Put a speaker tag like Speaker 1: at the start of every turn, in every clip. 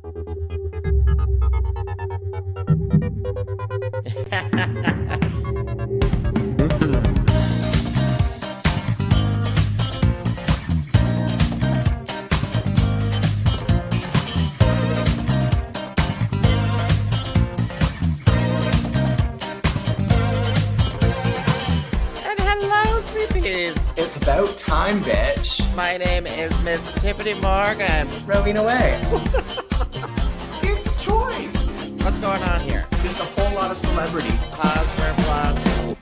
Speaker 1: It's about time, bitch.
Speaker 2: My name is Miss Tyffanie Morgan.
Speaker 1: Rowena Whey. It's Troy.
Speaker 2: What's going on here?
Speaker 1: Just a whole lot of celebrity.
Speaker 2: Pause for applause.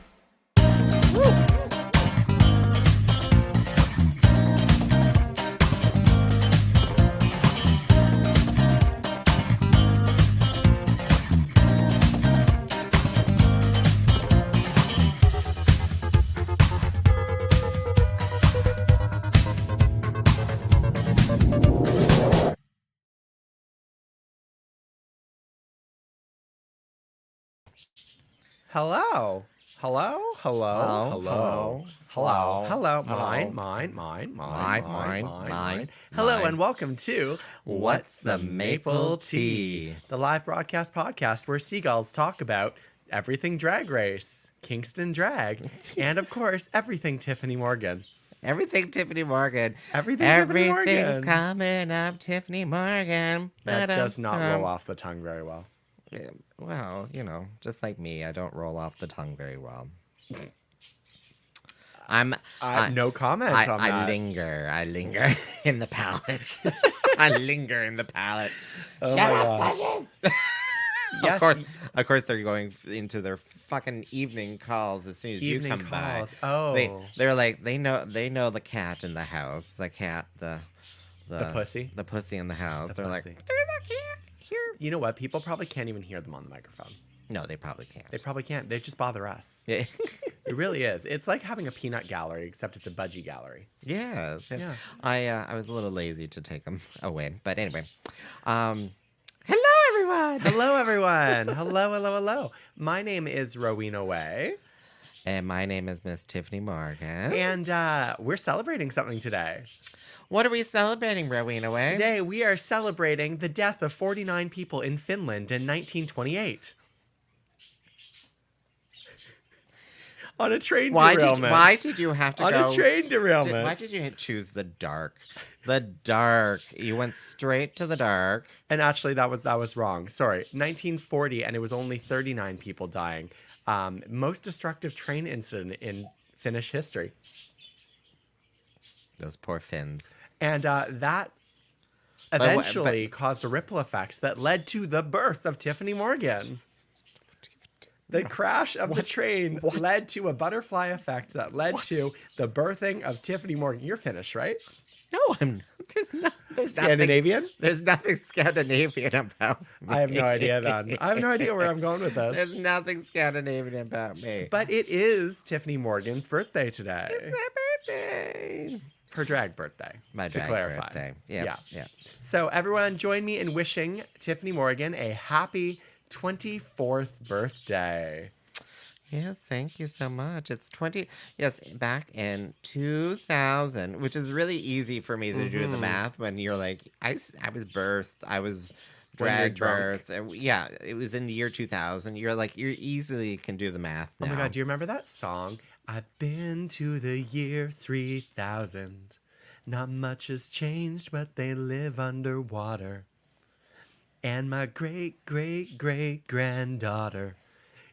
Speaker 3: Hello. Hello. Hello.
Speaker 2: Hello.
Speaker 3: Hello. Hello.
Speaker 2: Hello.
Speaker 3: Mine. Hello and welcome to
Speaker 2: What's the Maple Tea?
Speaker 3: The live broadcast podcast where seagulls talk about everything Drag Race, Kingston Drag, and of course, everything Tyffanie Morgan.
Speaker 2: Everything Tyffanie Morgan.
Speaker 3: Everything's
Speaker 2: coming up, Tyffanie Morgan.
Speaker 3: That does not roll off the tongue very well.
Speaker 2: Yeah, well, you know, just like me, I don't roll off the tongue very well.
Speaker 3: No comment on that.
Speaker 2: I linger in the palate. I linger in the palate.
Speaker 3: Oh
Speaker 2: Shut
Speaker 3: my
Speaker 2: up,
Speaker 3: gosh.
Speaker 2: bitches!
Speaker 3: Yes.
Speaker 2: Of course, they're going into their fucking evening calls as soon as you come
Speaker 3: calls.
Speaker 2: by.
Speaker 3: Oh,
Speaker 2: They're like they know the cat in the house, the
Speaker 3: pussy,
Speaker 2: the pussy in the house. They're like,
Speaker 3: pussy.
Speaker 2: there's a cat here.
Speaker 3: You know what? People probably can't even hear them on the microphone.
Speaker 2: No, they probably can't.
Speaker 3: They probably can't. They just bother us.
Speaker 2: Yeah.
Speaker 3: It really is. It's like having a peanut gallery, except it's a budgie gallery.
Speaker 2: Yes.
Speaker 3: Yeah.
Speaker 2: I was a little lazy to take them away, but anyway. Hello, everyone.
Speaker 3: Hello, everyone. Hello. My name is Rowena Whey.
Speaker 2: And my name is Miss Tyffanie Morgan.
Speaker 3: And we're celebrating something today.
Speaker 2: What are we celebrating, Rowena Whey?
Speaker 3: Today, we are celebrating the death of 49 people in Finland in 1928. On a train derailment.
Speaker 2: Why did you have to
Speaker 3: go... On a train derailment.
Speaker 2: Why did you choose the dark? The dark. You went straight to the dark.
Speaker 3: And actually, that was wrong. Sorry. 1940, and it was only 39 people dying. Most destructive train incident in Finnish history.
Speaker 2: Those poor Finns. And
Speaker 3: that eventually caused a ripple effect that led to the birth of Tyffanie Morgan. The crash of the train led to a butterfly effect that led to the birthing of Tyffanie Morgan. You're Finnish, right?
Speaker 2: No, I'm. There's
Speaker 3: Scandinavian?
Speaker 2: There's nothing Scandinavian about me.
Speaker 3: I have no idea then. I have no idea where I'm going with this.
Speaker 2: There's nothing Scandinavian about me.
Speaker 3: But it is Tyffanie Morgan's birthday today.
Speaker 2: It's my birthday.
Speaker 3: Her drag birthday.
Speaker 2: My drag birthday. Yep. Yeah.
Speaker 3: So everyone join me in wishing Tyffanie Morgan a happy 24th birthday.
Speaker 2: Yes, thank you so much. It's back in 2000, which is really easy for me to do the math when you're like, I was birthed, I was drag birth. Yeah, it was in the year 2000. You're like, you easily can do the math now.
Speaker 3: Oh my God, do you remember that song? I've been to the year 3000. Not much has changed, but they live underwater. And my great-great-great-granddaughter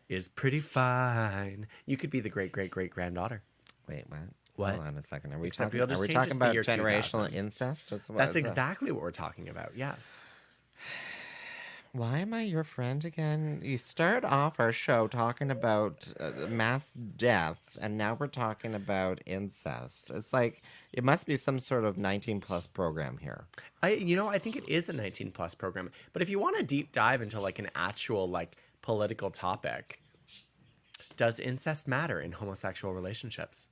Speaker 3: is pretty fine. You could be the great-great-great-granddaughter.
Speaker 2: Wait, what?
Speaker 3: What?
Speaker 2: Hold on a second. Are we
Speaker 3: Except
Speaker 2: talking
Speaker 3: we'll just
Speaker 2: about
Speaker 3: change it to the year
Speaker 2: generational
Speaker 3: 2000.
Speaker 2: incest?
Speaker 3: That's exactly what we're talking about, yes.
Speaker 2: Why am I your friend again? You started off our show talking about mass deaths, and now we're talking about incest. It's like, it must be some sort of 19-plus program here.
Speaker 3: I think it is a 19-plus program. But if you want to deep dive into like an actual like political topic, does incest matter in homosexual relationships?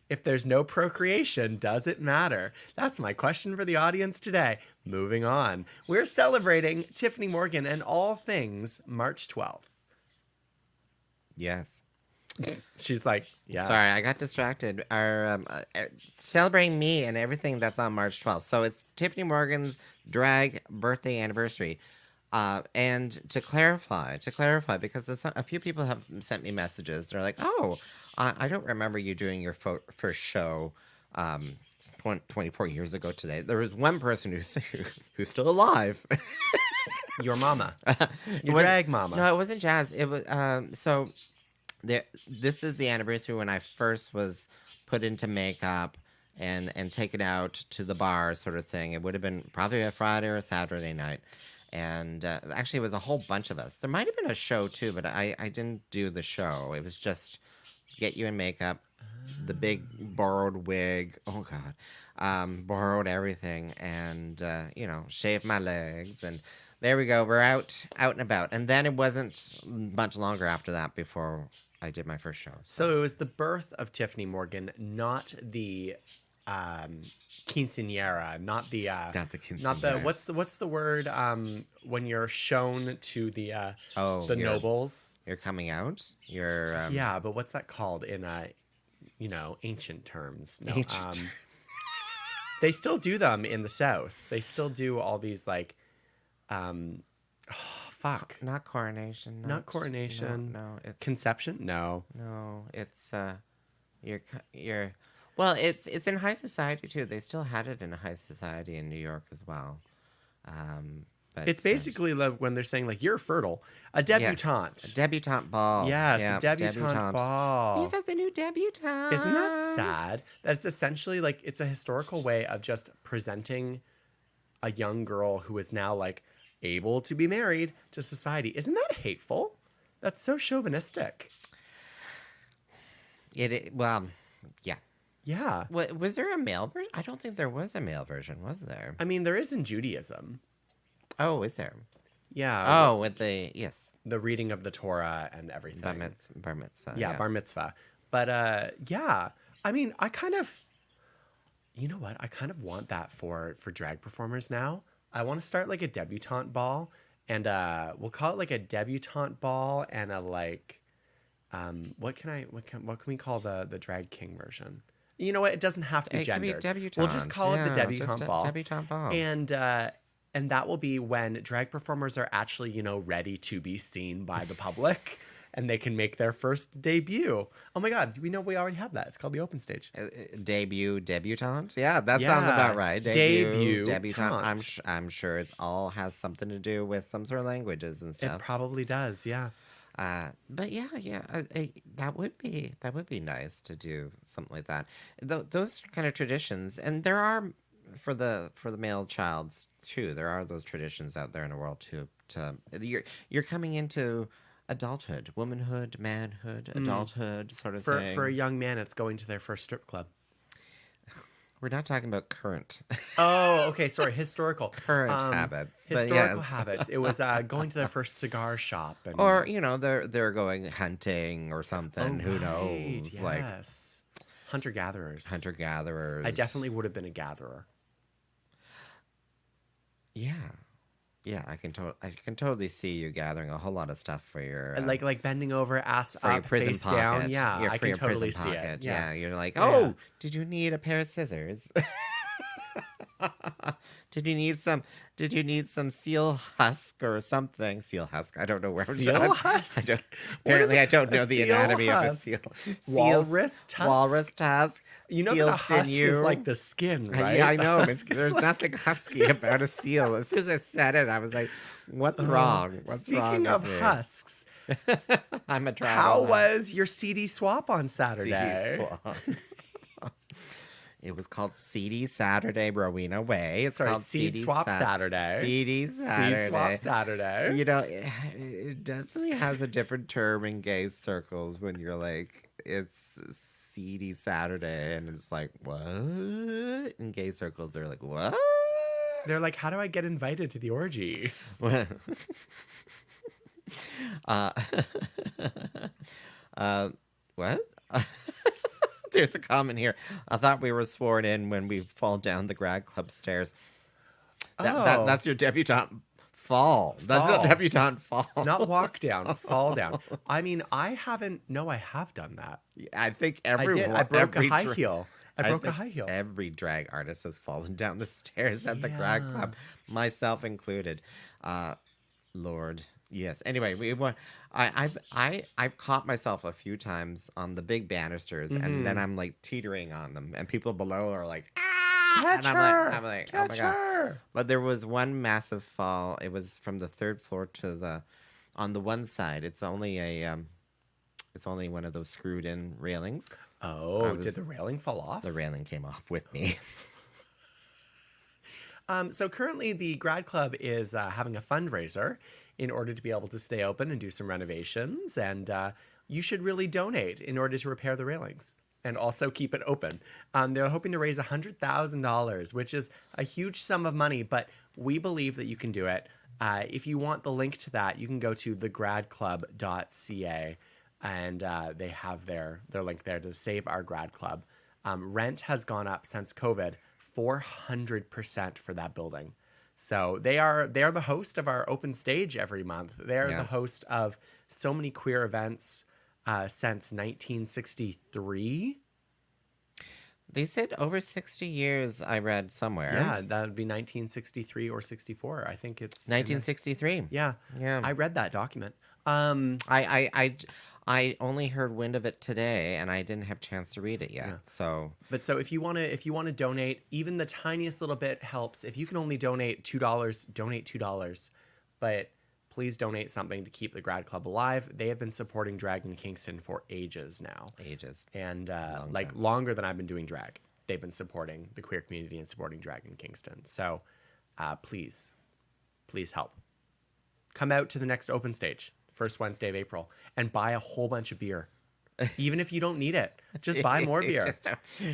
Speaker 3: If there's no procreation, does it matter? That's my question for the audience today. Moving on. We're celebrating Tyffanie Morgan and all things March 12th.
Speaker 2: Yes.
Speaker 3: She's like, yes.
Speaker 2: Sorry, I got distracted. Celebrating me and everything that's on March 12th. So it's Tiffany Morgan's drag birthday anniversary. And to clarify, because a few people have sent me messages. They're like, oh, I don't remember you doing your first show 24 years ago today. There was one person who's still alive.
Speaker 3: Your mama. Your drag mama.
Speaker 2: No, it wasn't Jazz. It was so this is the anniversary when I first was put into makeup and taken out to the bar sort of thing. It would have been probably a Friday or a Saturday night. And actually, it was a whole bunch of us. There might have been a show, too, but I didn't do the show. It was just get you in makeup, the big borrowed wig. Oh, God. Borrowed everything and, shaved my legs. And there we go. We're out and about. And then it wasn't much longer after that before I did my first show.
Speaker 3: So it was the birth of Tiffany Morgan, not the quinceañera, not the
Speaker 2: quinceañera.
Speaker 3: not the what's the word when you're shown to the nobles.
Speaker 2: You're coming out. You're
Speaker 3: yeah, but what's that called in ancient terms? No, they still do them in the South. They still do all these like fuck.
Speaker 2: Not coronation.
Speaker 3: Not coronation.
Speaker 2: No, it's
Speaker 3: conception. No,
Speaker 2: it's you're. Well, it's in high society too. They still had it in a high society in New York as well. But
Speaker 3: it's basically like when they're saying like you're fertile, a debutante.
Speaker 2: Yeah, a debutante ball.
Speaker 3: Yes, a debutante ball.
Speaker 2: These are the new debutantes.
Speaker 3: Isn't that sad? That it's essentially like it's a historical way of just presenting a young girl who is now like able to be married to society. Isn't that hateful? That's so chauvinistic.
Speaker 2: Well, yeah.
Speaker 3: Yeah.
Speaker 2: Was there a male version? I don't think there was a male version, was there?
Speaker 3: I mean, there is in Judaism.
Speaker 2: Oh, is there?
Speaker 3: Yeah.
Speaker 2: Oh, with the
Speaker 3: reading of the Torah and everything.
Speaker 2: Bar mitzvah.
Speaker 3: Yeah, bar mitzvah. But yeah, I mean, you know what? I kind of want that for drag performers now. I want to start like a debutante ball, and we'll call it like a debutante ball and a like, what can we call the drag king version? You know what? It doesn't have to be gendered. We'll just call it the debutante ball.
Speaker 2: Debutante ball.
Speaker 3: And that will be when drag performers are actually, ready to be seen by the public and they can make their first debut. Oh my God, we already have that. It's called the open stage.
Speaker 2: Debutante? Yeah, that sounds about right. Debutante. I'm sure it's all has something to do with some sort of languages and stuff.
Speaker 3: It probably does, yeah.
Speaker 2: But yeah, that would be nice to do something like that. Those kind of traditions, and there are for the male childs too. There are those traditions out there in the world too. You're coming into adulthood, womanhood, manhood, adulthood, sort of thing.
Speaker 3: For a young man, it's going to their first strip club.
Speaker 2: We're not talking about current.
Speaker 3: Oh, okay. Sorry, historical.
Speaker 2: Current habits.
Speaker 3: Historical habits. It was going to their first cigar shop.
Speaker 2: Or, they're going hunting or something. Who knows?
Speaker 3: Yes. Hunter-gatherers.
Speaker 2: Hunter-gatherers.
Speaker 3: I definitely would have been a gatherer.
Speaker 2: Yeah. Yeah, I can totally see you gathering a whole lot of stuff for your
Speaker 3: like bending over, ass
Speaker 2: for
Speaker 3: up,
Speaker 2: your prison
Speaker 3: face
Speaker 2: pocket.
Speaker 3: down. Yeah, I can totally
Speaker 2: see
Speaker 3: it.
Speaker 2: Yeah, you're like, oh, did you need a pair of scissors? Did you need some seal husk or something? Seal husk. I don't know where.
Speaker 3: Seal husk.
Speaker 2: Apparently, I don't know the anatomy of a seal.
Speaker 3: Walrus tusk.
Speaker 2: Walrus tusk.
Speaker 3: You know that a husk is like the skin, right?
Speaker 2: Yeah, I know. There's nothing husky about a seal. As soon as I said it, I was like, "What's wrong? What's wrong?"
Speaker 3: Speaking of husks,
Speaker 2: I'm a traveler.
Speaker 3: How was your CD swap on Saturday?
Speaker 2: CD swap. It was called CD Saturday Rowena Whey. It's called
Speaker 3: Seed Swap Saturday.
Speaker 2: CD Saturday.
Speaker 3: Seed Swap Saturday.
Speaker 2: It definitely has a different term in gay circles when you're like, it's CD Saturday, and it's like, what? In gay circles, they're like, what?
Speaker 3: They're like, how do I get invited to the orgy?
Speaker 2: What? There's a comment here. I thought we were sworn in when we fall down the grad club stairs. That's your debutante fall. That's
Speaker 3: Fall.
Speaker 2: a debutante fall.
Speaker 3: Not walk down, fall down. I mean, I haven't. No, I have done that.
Speaker 2: I think
Speaker 3: I
Speaker 2: everyone.
Speaker 3: did. I broke a
Speaker 2: every
Speaker 3: high
Speaker 2: dra-
Speaker 3: heel. I broke a
Speaker 2: think
Speaker 3: high heel.
Speaker 2: Every drag artist has fallen down the stairs at the drag club, myself included. Lord, yes. Anyway, I've caught myself a few times on the big banisters, and then I'm like teetering on them, and people below are like, ah!
Speaker 3: Catch
Speaker 2: and
Speaker 3: her!
Speaker 2: I'm like, oh my
Speaker 3: Catch
Speaker 2: god!
Speaker 3: her!
Speaker 2: But there was one massive fall. It was from the third floor to on the one side. It's only it's only one of those screwed in railings.
Speaker 3: Oh, did the railing fall off?
Speaker 2: The railing came off with me.
Speaker 3: So currently the grad club is having a fundraiser in order to be able to stay open and do some renovations. And you should really donate in order to repair the railings and also keep it open. They're hoping to raise $100,000, which is a huge sum of money, but we believe that you can do it. If you want the link to that, you can go to thegradclub.ca. And they have their link there to save our grad club. Rent has gone up since COVID 400% for that building. So they are the host of our open stage every month. They're the host of so many queer events since 1963.
Speaker 2: They said over 60 years, I read somewhere.
Speaker 3: Yeah, that would be 1963 or 64. I think it's
Speaker 2: 1963.
Speaker 3: Yeah. I read that document.
Speaker 2: I only heard wind of it today, and I didn't have a chance to read it yet.
Speaker 3: Yeah.
Speaker 2: So,
Speaker 3: but so if you want to donate, even the tiniest little bit helps. If you can only donate $2, donate $2. But please donate something to keep the grad club alive. They have been supporting drag in Kingston for ages now. And longer than I've been doing drag. They've been supporting the queer community and supporting drag in Kingston. So please help. Come out to the next open stage, first Wednesday of April, and buy a whole bunch of beer. Even if you don't need it, just buy more beer.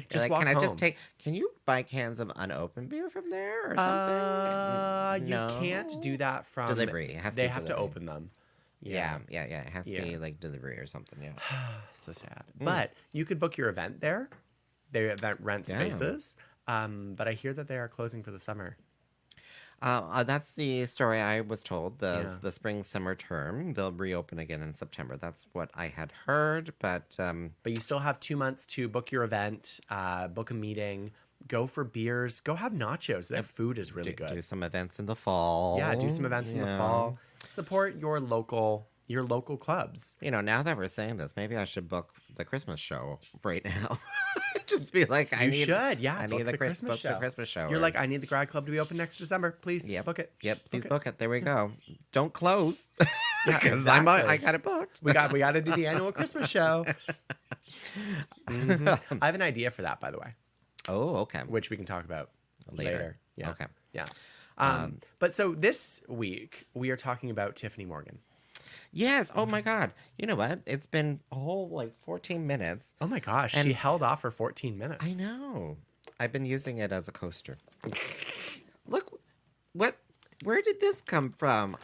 Speaker 3: just walk home.
Speaker 2: Can you buy cans of unopened beer from there or something?
Speaker 3: You can't do that from
Speaker 2: delivery.
Speaker 3: They have to open them.
Speaker 2: Yeah. It has to be like delivery or something. Yeah.
Speaker 3: So sad. But you could book your event there. They rent spaces. But I hear that they are closing for the summer.
Speaker 2: That's the story I was told. The spring summer term, they'll reopen again in September. That's what I had heard, but
Speaker 3: you still have 2 months to book your event, book a meeting, go for beers, go have nachos. Their food is really good.
Speaker 2: Do some events in the fall.
Speaker 3: Yeah, do some events in the fall. Support your local clubs.
Speaker 2: You know, now that we're saying this, maybe I should book the Christmas show right now. Just be like, I need the Christmas show.
Speaker 3: You're like, I need the grad club to be open next December. Please book it.
Speaker 2: Yep, please book it. There we go. Don't close.
Speaker 3: Yeah, exactly.
Speaker 2: I got it booked.
Speaker 3: We got to do the annual Christmas show. Mm-hmm. I have an idea for that, by the way.
Speaker 2: Oh, okay.
Speaker 3: Which we can talk about later. Yeah.
Speaker 2: Okay.
Speaker 3: Yeah. But so this week we are talking about Tyffanie Morgan.
Speaker 2: Yes. Oh my God. You know what? It's been a whole 14 minutes.
Speaker 3: Oh my gosh. She held off for 14 minutes.
Speaker 2: I know. I've been using it as a coaster. Look, where did this come from?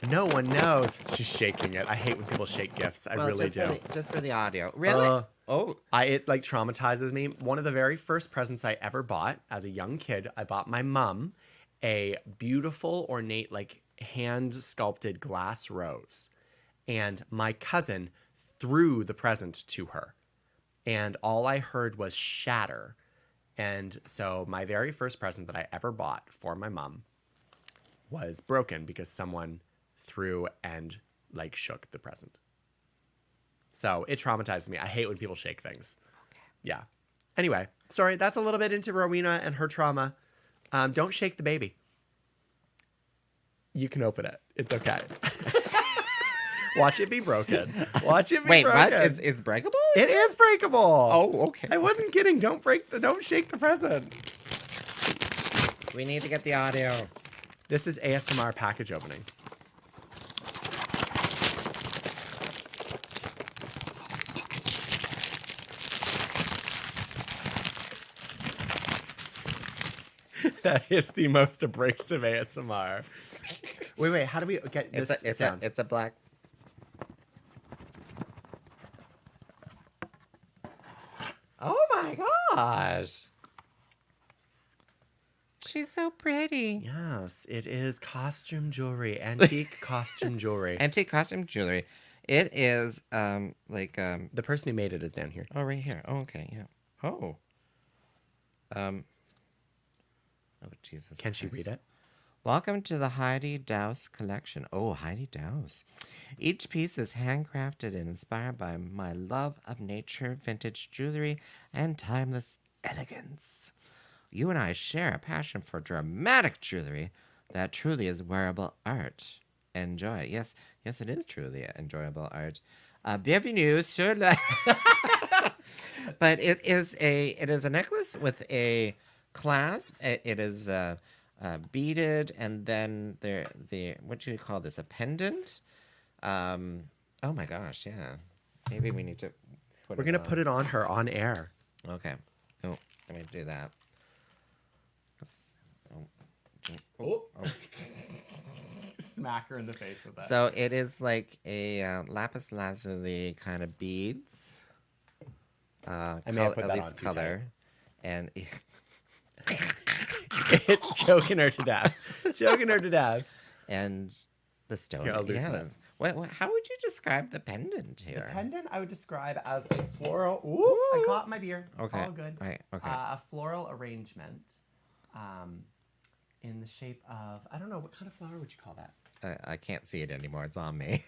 Speaker 3: No one knows. She's shaking it. I hate when people shake gifts. I really do.
Speaker 2: Just for the audio. Really?
Speaker 3: It traumatizes me. One of the very first presents I ever bought as a young kid, I bought my mom a beautiful, ornate, hand sculpted glass rose. And my cousin threw the present to her. And all I heard was shatter. And so my very first present that I ever bought for my mom was broken because someone threw and shook the present. So it traumatizes me. I hate when people shake things. Okay. Yeah. Anyway, sorry, that's a little bit into Rowena and her trauma. Don't shake the baby. You can open it. It's okay. Watch it be broken. Watch it be broken.
Speaker 2: Wait, what? It's breakable?
Speaker 3: It is breakable.
Speaker 2: Oh, okay.
Speaker 3: I wasn't kidding. Don't shake the present.
Speaker 2: We need to get the audio.
Speaker 3: This is ASMR package opening. That is the most abrasive ASMR. Wait, how do we get this sound?
Speaker 2: It's a black... Oh my gosh. she's so pretty.
Speaker 3: Yes, it is costume jewelry, antique costume jewelry.
Speaker 2: Antique costume jewelry. It is
Speaker 3: The person who made it is down here.
Speaker 2: oh, right here. Oh, okay, yeah. Oh. Oh, Jesus.
Speaker 3: Can she
Speaker 2: Christ.
Speaker 3: read it?
Speaker 2: Welcome to the Heidi Daus collection. Oh, Heidi Daus. Each piece is handcrafted and inspired by my love of nature, vintage jewelry, and timeless elegance. You and I share a passion for dramatic jewelry that truly is wearable art. Enjoy. Yes, it is truly enjoyable art. Bienvenue sur la... But it is a necklace with a clasp. It is beaded, and then the what do you call this? A pendant. Oh my gosh, yeah. Maybe we need to put.
Speaker 3: We're gonna put it on her on air.
Speaker 2: Okay. Oh, let me do that.
Speaker 3: Oh. Smack her in the face with that.
Speaker 2: So it is like a lapis lazuli kind of beads.
Speaker 3: I may have put
Speaker 2: at
Speaker 3: that
Speaker 2: least
Speaker 3: on too
Speaker 2: color, and
Speaker 3: It's choking her to death. Choking her to death.
Speaker 2: and the stone.
Speaker 3: Here, I'll loosen it.
Speaker 2: How would you describe the pendant here?
Speaker 3: The pendant I would describe as a floral. Ooh, I caught my beer.
Speaker 2: Okay.
Speaker 3: All good.
Speaker 2: Right. Okay.
Speaker 3: A floral arrangement, in the shape of, I don't know, what kind of flower would you call that?
Speaker 2: I can't see it anymore. It's on me.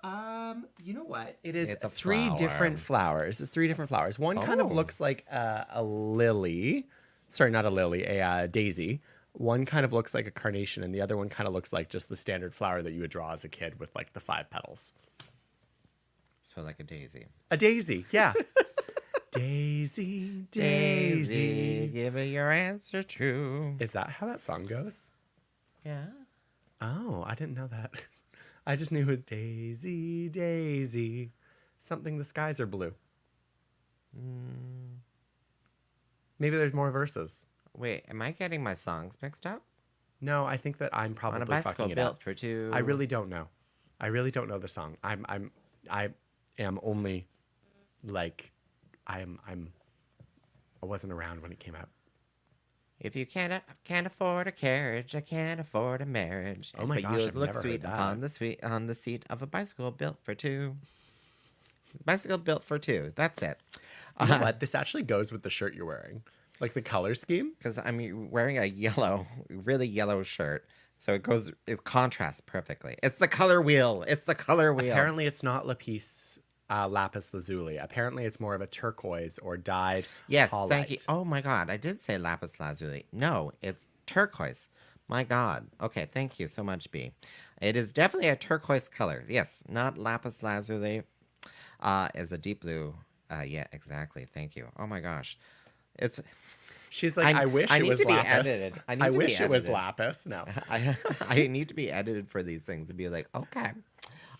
Speaker 3: You know what? It is
Speaker 2: It's a
Speaker 3: three
Speaker 2: flower.
Speaker 3: different flowers. It's three different flowers. One kind of
Speaker 2: Oh.
Speaker 3: looks like a lily. Sorry, not a lily, a daisy. One kind of looks like a carnation, and the other one kind of looks like just the standard flower that you would draw as a kid with like the 5 petals.
Speaker 2: So like a daisy.
Speaker 3: A daisy, yeah. Daisy, daisy.
Speaker 2: give me your answer true.
Speaker 3: Is that how that song goes?
Speaker 2: Yeah.
Speaker 3: Oh, I didn't know that. I just knew it was Daisy, Daisy. Something the skies are blue. Maybe there's more verses.
Speaker 2: Wait, am I getting my songs mixed up?
Speaker 3: No, I think that I'm probably
Speaker 2: On a bicycle
Speaker 3: fucking it
Speaker 2: built
Speaker 3: up.
Speaker 2: for two.
Speaker 3: I really don't know. I really don't know the song. I am only like I wasn't around when it came out.
Speaker 2: If you can't afford a carriage, I can't afford a marriage.
Speaker 3: Oh my
Speaker 2: but
Speaker 3: gosh,
Speaker 2: you
Speaker 3: I've
Speaker 2: look
Speaker 3: never
Speaker 2: sweet
Speaker 3: heard that.
Speaker 2: on the seat of a bicycle built for two. Bicycle built for two. That's it.
Speaker 3: You know what? This actually goes with the shirt you're wearing. Like the color scheme.
Speaker 2: Because I'm wearing a really yellow shirt. So it contrasts perfectly. It's the color wheel.
Speaker 3: Apparently it's not lapis lazuli. Apparently it's more of a turquoise or dyed
Speaker 2: Yes,
Speaker 3: haulite.
Speaker 2: thank you. Oh my God, I did say lapis lazuli. No, it's turquoise. My God. Okay, thank you so much, B. It is definitely a turquoise color. Yes, not lapis lazuli. Is a deep blue. Yeah, exactly. Thank you. Oh my gosh, it's.
Speaker 3: She's like, I wish it
Speaker 2: need
Speaker 3: was
Speaker 2: to be
Speaker 3: lapis.
Speaker 2: edited.
Speaker 3: I wish it was
Speaker 2: edited.
Speaker 3: lapis. No.
Speaker 2: I need to be edited for these things and be like, okay.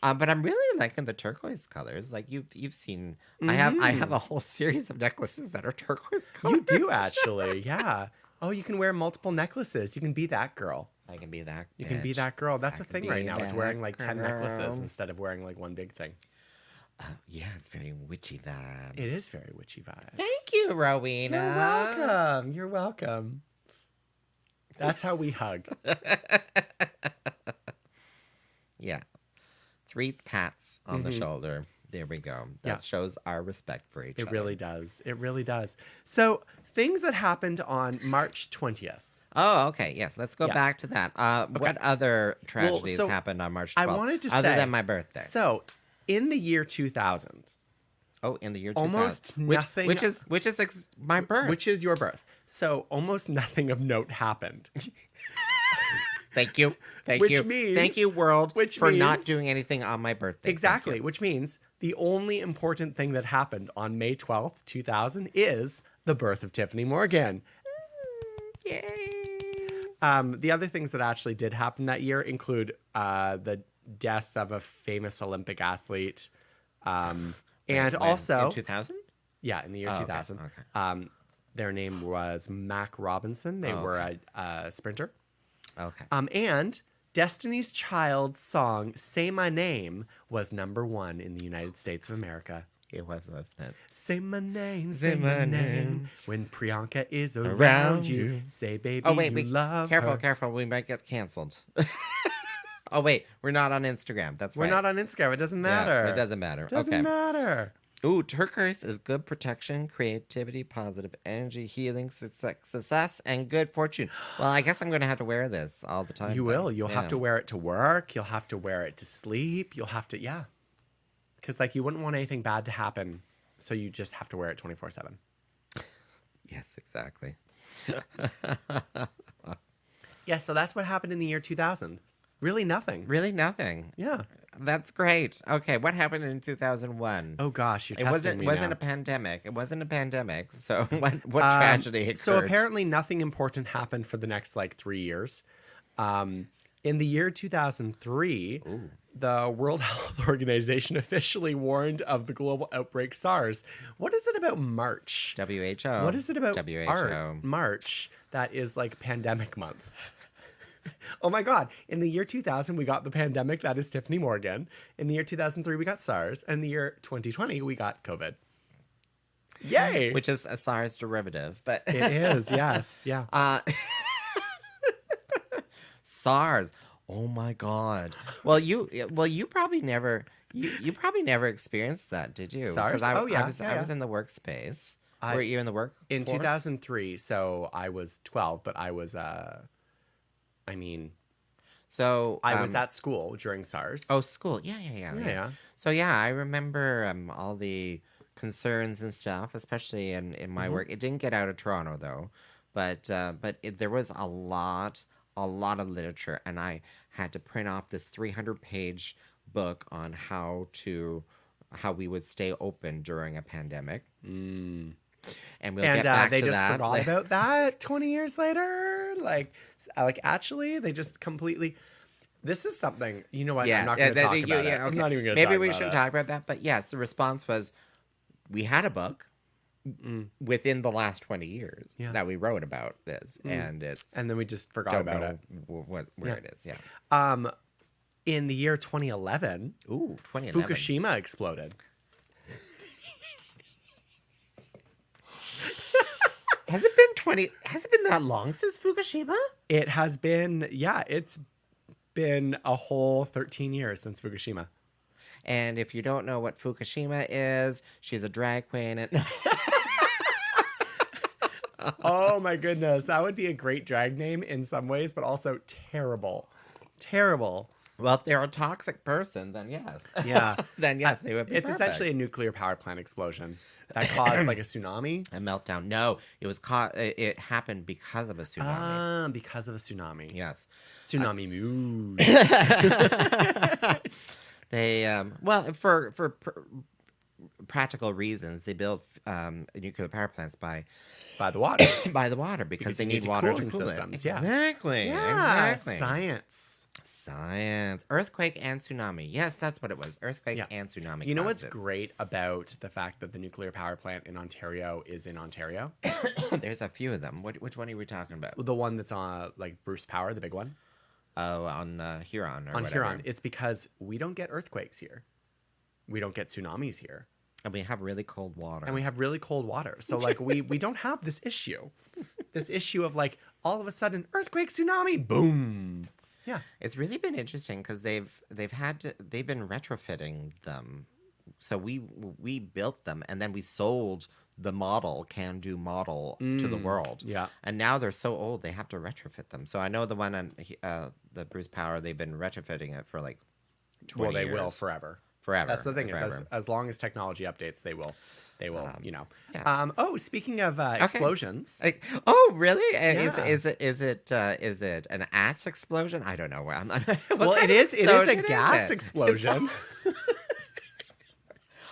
Speaker 2: But I'm really liking the turquoise colors. Like you've seen, I have a whole series of necklaces that are turquoise colors.
Speaker 3: You do actually, yeah. Oh, you can wear multiple necklaces. You can be that girl.
Speaker 2: I can be that.
Speaker 3: You can be
Speaker 2: bitch.
Speaker 3: that girl. That's
Speaker 2: I
Speaker 3: a
Speaker 2: can
Speaker 3: thing
Speaker 2: be
Speaker 3: right now. Is wearing
Speaker 2: that
Speaker 3: like 10 necklaces
Speaker 2: girl.
Speaker 3: instead of wearing like one big thing.
Speaker 2: Yeah, it's very witchy vibes.
Speaker 3: It is very witchy vibes.
Speaker 2: Thank you, Rowena.
Speaker 3: You're welcome. You're welcome. That's how we hug.
Speaker 2: Yeah. 3 pats on the shoulder. There we go. That
Speaker 3: Yeah.
Speaker 2: shows our respect for each other.
Speaker 3: It really does. It really does. So, things that happened on March 20th.
Speaker 2: Oh, okay. Yes, let's go
Speaker 3: Yes.
Speaker 2: back to that. What other tragedies
Speaker 3: so
Speaker 2: happened on March 12th?
Speaker 3: I wanted to
Speaker 2: other
Speaker 3: say,
Speaker 2: than my birthday.
Speaker 3: So, in the year 2000,
Speaker 2: Oh, in the year 2000.
Speaker 3: almost
Speaker 2: Which-
Speaker 3: nothing-
Speaker 2: Which is my birth.
Speaker 3: which is your birth. So, almost nothing of note happened.
Speaker 2: Thank you. Thank
Speaker 3: Which
Speaker 2: you.
Speaker 3: means-
Speaker 2: Thank you, world,
Speaker 3: which
Speaker 2: for not
Speaker 3: means-
Speaker 2: doing anything on my birthday. Thank
Speaker 3: Exactly,
Speaker 2: you.
Speaker 3: which means the only important thing that happened on May 12th, 2000 is the birth of Tyffanie Morgan.
Speaker 2: Yay.
Speaker 3: The other things that actually did happen that year include the death of a famous Olympic athlete. And also,
Speaker 2: in 2000?
Speaker 3: yeah, in the year
Speaker 2: okay,
Speaker 3: 2000.
Speaker 2: okay.
Speaker 3: Their name was Mac Robinson. They were a sprinter.
Speaker 2: Okay.
Speaker 3: And Destiny's Child's song "Say My Name" was #1 in the United States of America.
Speaker 2: It was, wasn't it?
Speaker 3: Say my name,
Speaker 2: Say
Speaker 3: say my
Speaker 2: my
Speaker 3: name.
Speaker 2: name.
Speaker 3: When Priyanka is around
Speaker 2: Around
Speaker 3: you,
Speaker 2: you.
Speaker 3: say baby
Speaker 2: Oh, wait,
Speaker 3: you
Speaker 2: wait.
Speaker 3: love
Speaker 2: Careful,
Speaker 3: her.
Speaker 2: careful. We might get canceled. Oh, wait. We're not on Instagram. That's
Speaker 3: We're
Speaker 2: right.
Speaker 3: not on Instagram. It doesn't matter.
Speaker 2: Yeah, it doesn't matter.
Speaker 3: Doesn't
Speaker 2: Okay.
Speaker 3: matter.
Speaker 2: Ooh, turquoise is good protection, creativity, positive energy, healing, success, and good fortune. Well, I guess I'm going to have to wear this all the time.
Speaker 3: You
Speaker 2: then.
Speaker 3: will. You'll have to wear it to work. You'll have to wear it to sleep. You'll have to, yeah. Because, like, you wouldn't want anything bad to happen. So you just have to wear it 24/7.
Speaker 2: Yes, exactly.
Speaker 3: Yeah, so that's what happened in the year 2000. Really nothing.
Speaker 2: Really nothing.
Speaker 3: Yeah.
Speaker 2: That's great. Okay, what happened in 2001?
Speaker 3: Oh, gosh, you're
Speaker 2: It
Speaker 3: testing me
Speaker 2: wasn't
Speaker 3: now.
Speaker 2: a pandemic. It wasn't a pandemic. So what tragedy occurred?
Speaker 3: So apparently nothing important happened for the next, 3 years. In the year 2003, the World Health Organization officially warned of the global outbreak SARS. What is it about March?
Speaker 2: WHO.
Speaker 3: What is it about
Speaker 2: WHO.
Speaker 3: March that is like pandemic month? Oh my God. In the year 2000, we got the pandemic. That is Tyffanie Morgan. In the year 2003, we got SARS. And in the year 2020, we got COVID. Yay.
Speaker 2: Which is a SARS derivative, but
Speaker 3: It is. Yes. Yeah.
Speaker 2: SARS. Oh my God. Well, you probably never you probably never experienced that, did you? 'Cause
Speaker 3: SARS?
Speaker 2: I,
Speaker 3: Oh, yeah.
Speaker 2: I was
Speaker 3: Yeah,
Speaker 2: I was
Speaker 3: yeah.
Speaker 2: in the workspace.
Speaker 3: I-
Speaker 2: Were you in the work?
Speaker 3: In 2003, so I was 12, but I was, I was at school during SARS.
Speaker 2: Oh, school. Yeah.
Speaker 3: Yeah.
Speaker 2: So yeah, I remember all the concerns and stuff, especially in my
Speaker 3: Mm-hmm.
Speaker 2: work. It didn't get out of Toronto though, but there was a lot of literature, and I had to print off this 300-page book on how we would stay open during a pandemic. And we'll get back
Speaker 3: they
Speaker 2: to
Speaker 3: just
Speaker 2: that.
Speaker 3: forgot about that 20 years later. Like actually, they just completely. This is something. You know what? I'm not going to talk about it. I'm not even going to.
Speaker 2: Maybe we shouldn't talk about that. But yes, the response was, we had a book within the last 20 years that we wrote about this, and it's
Speaker 3: And then we just forgot
Speaker 2: don't
Speaker 3: about
Speaker 2: know
Speaker 3: it.
Speaker 2: where it is. Yeah.
Speaker 3: In the year 2011,
Speaker 2: Ooh, 2011.
Speaker 3: Fukushima exploded.
Speaker 2: Has it been that long since Fukushima?
Speaker 3: It has been. Yeah, it's been a whole 13 years since Fukushima.
Speaker 2: And if you don't know what Fukushima is, she's a drag queen. And
Speaker 3: Oh my goodness, that would be a great drag name in some ways, but also terrible. Terrible.
Speaker 2: well, if they're a toxic person, then yes.
Speaker 3: Yeah.
Speaker 2: Then yes, they would be
Speaker 3: It's
Speaker 2: perfect.
Speaker 3: essentially a nuclear power plant explosion that caused like a tsunami.
Speaker 2: A meltdown. No, it was caught. It happened because of a tsunami.
Speaker 3: Because of a tsunami.
Speaker 2: Yes.
Speaker 3: Tsunami mood.
Speaker 2: They well for practical reasons they built nuclear power plants by
Speaker 3: By the water.
Speaker 2: the water because they
Speaker 3: you
Speaker 2: need
Speaker 3: need
Speaker 2: water to
Speaker 3: cooling
Speaker 2: cool
Speaker 3: systems,
Speaker 2: it.
Speaker 3: yeah.
Speaker 2: Exactly.
Speaker 3: Yeah.
Speaker 2: Exactly. Science. Earthquake and tsunami. Yes, that's what it was. Earthquake
Speaker 3: Yeah.
Speaker 2: and tsunami.
Speaker 3: You know what's
Speaker 2: caused
Speaker 3: great about the fact that the nuclear power plant in Ontario is in Ontario?
Speaker 2: it. There's a few of them. Which one are we talking about?
Speaker 3: The one that's on like Bruce Power, the big one.
Speaker 2: Oh, on Huron or
Speaker 3: On
Speaker 2: whatever.
Speaker 3: Huron. It's because we don't get earthquakes here. We don't get tsunamis here.
Speaker 2: And we have really cold water.
Speaker 3: And we have really cold water. So like we don't have this issue. This issue of like all of a sudden earthquake, tsunami, boom. Yeah.
Speaker 2: It's really been interesting because they've been retrofitting them. So we built them and then we sold the can-do model to the world.
Speaker 3: Yeah.
Speaker 2: And now they're so old they have to retrofit them. So I know the one on the Bruce Power, they've been retrofitting it for like 20
Speaker 3: Well, they
Speaker 2: years.
Speaker 3: will forever.
Speaker 2: Forever.
Speaker 3: That's the thing is
Speaker 2: forever.
Speaker 3: as long as technology updates, they will, you know.
Speaker 2: yeah.
Speaker 3: Oh, speaking of explosions.
Speaker 2: Like, oh, really?
Speaker 3: Yeah.
Speaker 2: Is it an ass explosion? I don't know.
Speaker 3: Well, it is a gas explosion.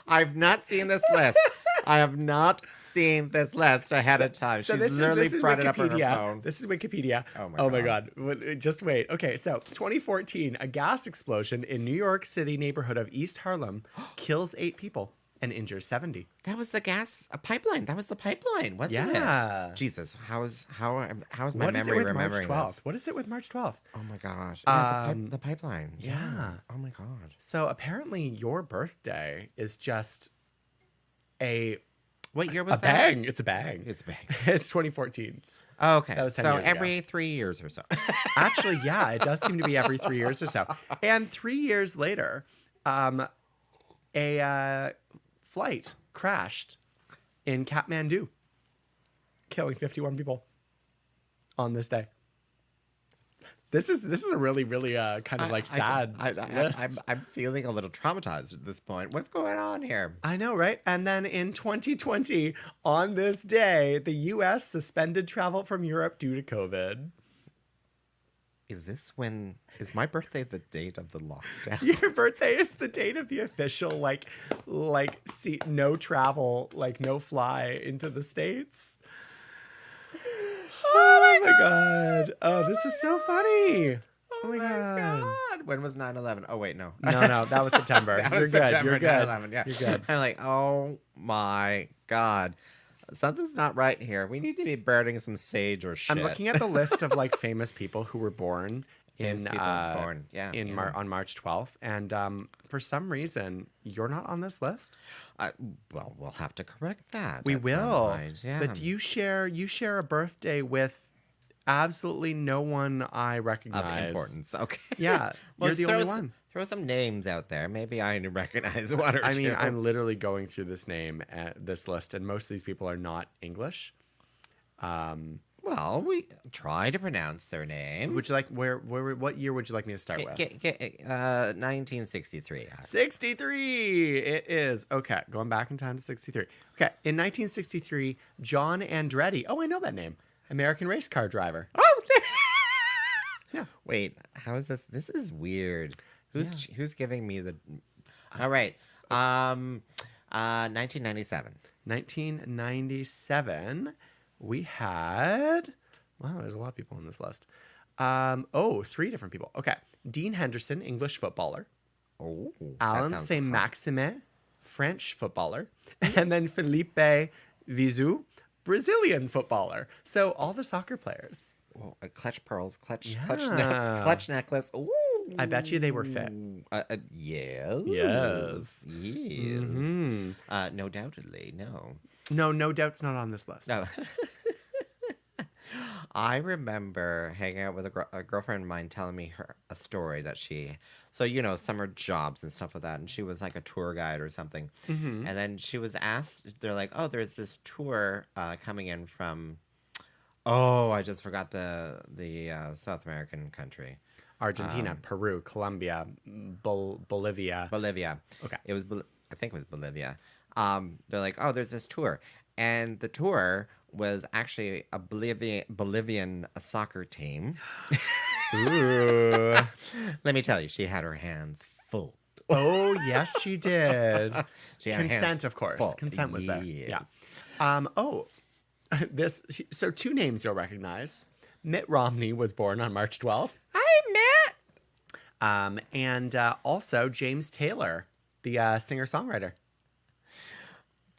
Speaker 2: I've not seen this list. I have not seen this list ahead of time.
Speaker 3: So
Speaker 2: She's literally
Speaker 3: this is
Speaker 2: brought it up on her
Speaker 3: Wikipedia.
Speaker 2: phone.
Speaker 3: This is Wikipedia.
Speaker 2: Oh my
Speaker 3: God. Just wait. Okay, so 2014, a gas explosion in New York City neighborhood of East Harlem kills 8 people and injures 70.
Speaker 2: That was the gas pipeline. That was the pipeline, wasn't
Speaker 3: Yeah.
Speaker 2: it? Jesus, how is my
Speaker 3: What is it
Speaker 2: memory
Speaker 3: with
Speaker 2: remembering
Speaker 3: March 12th?
Speaker 2: this?
Speaker 3: What is it with March 12th?
Speaker 2: Oh my gosh. Yeah, the pipeline.
Speaker 3: yeah.
Speaker 2: Oh my god.
Speaker 3: So apparently your birthday is just
Speaker 2: What year was
Speaker 3: a
Speaker 2: that?
Speaker 3: bang. It's a bang.
Speaker 2: It's bang.
Speaker 3: It's 2014.
Speaker 2: Oh, okay.
Speaker 3: That was 10
Speaker 2: so
Speaker 3: years ago.
Speaker 2: every 3 years or so.
Speaker 3: Actually, yeah, it does seem to be every 3 years or so. And 3 years later, a flight crashed in Kathmandu, killing 51 people on this day. This is a really, really kind of like sad list.
Speaker 2: I'm feeling a little traumatized at this point. What's going on here?
Speaker 3: I know, right? And then in 2020, on this day, the U.S. suspended travel from Europe due to COVID.
Speaker 2: Is my birthday the date of the lockdown?
Speaker 3: Your birthday is the date of the official no travel, no fly into the States. Oh my god. Oh, this is so funny. Oh my god.
Speaker 2: When was 9/11? Oh wait, no.
Speaker 3: No, that was September.
Speaker 2: That was
Speaker 3: You're good.
Speaker 2: September
Speaker 3: You're good.
Speaker 2: 9/11, yeah.
Speaker 3: You're good.
Speaker 2: I'm like, oh my god. Something's not right here. We need to be burning some sage or shit.
Speaker 3: I'm looking at the list of famous people who were born
Speaker 2: Famous people born. Yeah, yeah.
Speaker 3: on March 12th, and for some reason you're not on this list.
Speaker 2: Well, we'll have to correct that.
Speaker 3: We
Speaker 2: at some
Speaker 3: will.
Speaker 2: point, yeah.
Speaker 3: But you share a birthday with absolutely no one I recognize.
Speaker 2: Of importance. Okay.
Speaker 3: Yeah,
Speaker 2: Well,
Speaker 3: you're the only one.
Speaker 2: Throw some names out there. Maybe I recognize one or two.
Speaker 3: I mean, I'm literally going through this list, and most of these people are not English.
Speaker 2: Well, we try to pronounce their names.
Speaker 3: Would you like what year would you like me to start with?
Speaker 2: 1963.
Speaker 3: 63. It is. Okay, going back in time to 63. Okay, in 1963, John Andretti. Oh, I know that name. American race car driver.
Speaker 2: Oh,
Speaker 3: Yeah.
Speaker 2: Wait, how is this? This is weird. Who's giving me the? All right. 1997.
Speaker 3: 1997. We had. Wow, there's a lot of people on this list. 3 different people. Okay, Dean Henderson, English footballer.
Speaker 2: Oh,
Speaker 3: Alan Saint-Maximin, French footballer, and then Felipe Vizu, Brazilian footballer. So all the soccer players.
Speaker 2: Oh, clutch pearls, clutch
Speaker 3: Yeah.
Speaker 2: clutch necklace. Ooh.
Speaker 3: I bet you they were fit.
Speaker 2: Yes.
Speaker 3: Yes.
Speaker 2: Yes.
Speaker 3: Mm-hmm.
Speaker 2: No doubtedly, no.
Speaker 3: No doubt's not on this list.
Speaker 2: No. I remember hanging out with a girlfriend of mine telling me a story that summer jobs and stuff like that. And she was like a tour guide or something.
Speaker 3: Mm-hmm.
Speaker 2: And then she was asked, they're like, oh, there's this tour coming in from, I just forgot the South American country.
Speaker 3: Argentina, Peru, Colombia, Bolivia.
Speaker 2: Bolivia.
Speaker 3: Okay.
Speaker 2: I think it was Bolivia. They're like, oh, there's this tour. And the tour was actually a Bolivian soccer team.
Speaker 3: Ooh.
Speaker 2: Let me tell you, she had her hands full.
Speaker 3: Oh, yes, she did.
Speaker 2: She had her
Speaker 3: Consent,
Speaker 2: hands
Speaker 3: of course.
Speaker 2: full.
Speaker 3: Consent was there.
Speaker 2: Yes.
Speaker 3: Yeah. So 2 names you'll recognize. Mitt Romney was born on March 12th.
Speaker 2: Hi, Matt.
Speaker 3: And also James Taylor, the singer-songwriter.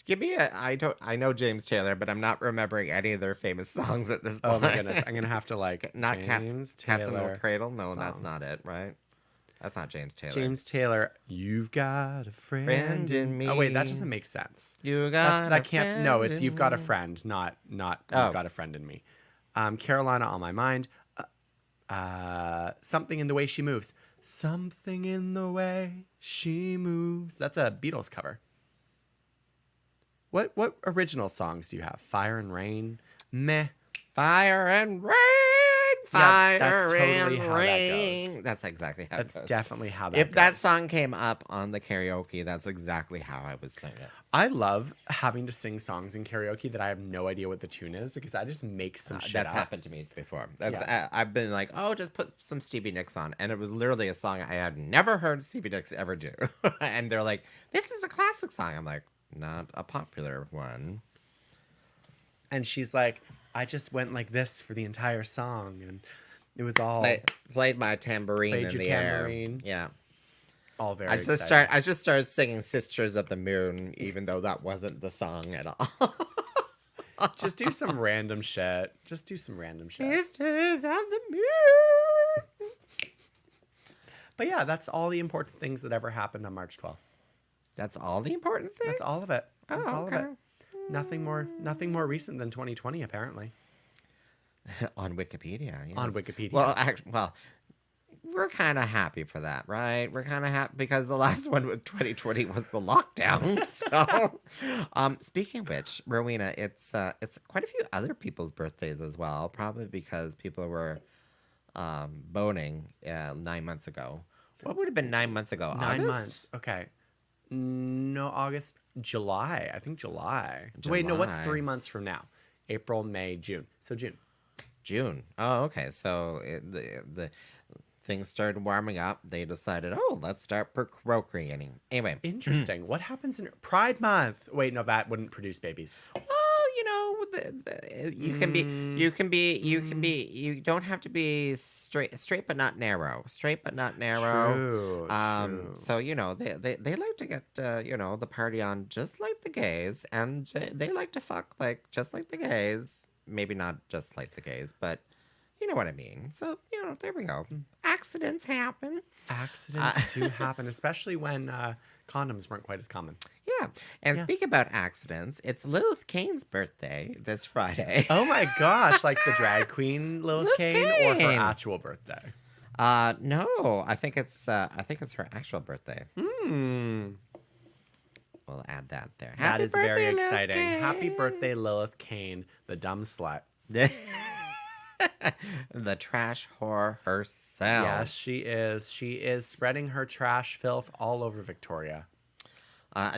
Speaker 2: Give me I know James Taylor, but I'm not remembering any of their famous songs at this point.
Speaker 3: Oh my goodness, I'm gonna have to
Speaker 2: not
Speaker 3: James
Speaker 2: Cats in the
Speaker 3: Taylor
Speaker 2: Cradle. No,
Speaker 3: song.
Speaker 2: That's not it, right? That's not James Taylor.
Speaker 3: James Taylor, you've got a friend in me. Oh wait, that doesn't make sense.
Speaker 2: You got
Speaker 3: that can't. No, it's you've got a friend, not you've got a friend in me. Carolina on my mind. Something in the way she moves. Something in the way she moves. That's a Beatles cover. What original songs do you have? Fire and Rain? Meh.
Speaker 2: Fire and rain.
Speaker 3: Yeah,
Speaker 2: Fire
Speaker 3: that's totally
Speaker 2: and
Speaker 3: how that
Speaker 2: rain.
Speaker 3: goes.
Speaker 2: That's exactly how it
Speaker 3: That's
Speaker 2: goes.
Speaker 3: definitely how that
Speaker 2: If
Speaker 3: goes.
Speaker 2: that song came up on the karaoke, that's exactly how I would sing it.
Speaker 3: I love having to sing songs in karaoke that I have no idea what the tune is because I just make some shit
Speaker 2: That's
Speaker 3: up.
Speaker 2: happened to me before.
Speaker 3: Yeah.
Speaker 2: I've been like, just put some Stevie Nicks on. And it was literally a song I had never heard Stevie Nicks ever do. And they're like, this is a classic song. I'm like, not a popular one.
Speaker 3: And she's like, I just went like this for the entire song. And it was all
Speaker 2: Played my tambourine
Speaker 3: Played
Speaker 2: in
Speaker 3: your
Speaker 2: the
Speaker 3: tambourine.
Speaker 2: air. Yeah.
Speaker 3: all very
Speaker 2: I just started singing Sisters of the Moon, even though that wasn't the song at all.
Speaker 3: Just do some random shit. Just do some random shit.
Speaker 2: Sisters of the Moon.
Speaker 3: But yeah, that's all the important things that ever happened on March 12th.
Speaker 2: That's all the important things?
Speaker 3: That's all of it. That's
Speaker 2: Oh,
Speaker 3: all of
Speaker 2: okay.
Speaker 3: it. Nothing more recent than 2020, apparently.
Speaker 2: On Wikipedia. Yes.
Speaker 3: On Wikipedia.
Speaker 2: Well, we're kind of happy for that, right? We're kind of happy because the last one with 2020 was the lockdown. So, speaking of which, Rowena, it's quite a few other people's birthdays as well. Probably because people were boning 9 months ago. What would have been 9 months ago?
Speaker 3: 9
Speaker 2: August?
Speaker 3: months. Okay. No, August, July. I think July. Wait, no, what's
Speaker 2: July.
Speaker 3: 3 months from now? April, May, June. So June.
Speaker 2: June. Oh, okay. So the things started warming up. They decided, oh, let's start procreating. Anyway,
Speaker 3: Interesting. What happens in Pride Month? Wait, no, that wouldn't produce babies.
Speaker 2: well, you know, you don't have to be straight but not narrow. Straight but not narrow.
Speaker 3: True.
Speaker 2: So you know, they like to get the party on just like the gays, and they like to fuck like just like the gays. Maybe not just like the gays, but you know what I mean. So, there we go. Accidents happen.
Speaker 3: Accidents do happen, especially when condoms weren't quite as common.
Speaker 2: Yeah. And speak about accidents, it's Lilith Kane's birthday this Friday.
Speaker 3: Oh my gosh, like the drag queen Lilith Kane or her
Speaker 2: Kane.
Speaker 3: actual birthday?
Speaker 2: No, I think it's her actual birthday.
Speaker 3: Hmm.
Speaker 2: We'll add that there.
Speaker 3: That
Speaker 2: Happy
Speaker 3: is very
Speaker 2: birthday, Lilith
Speaker 3: exciting.
Speaker 2: Kane.
Speaker 3: Happy birthday, Lilith Kane, the dumb slut.
Speaker 2: The trash whore herself.
Speaker 3: Yes, she is. She is spreading her trash filth all over Victoria.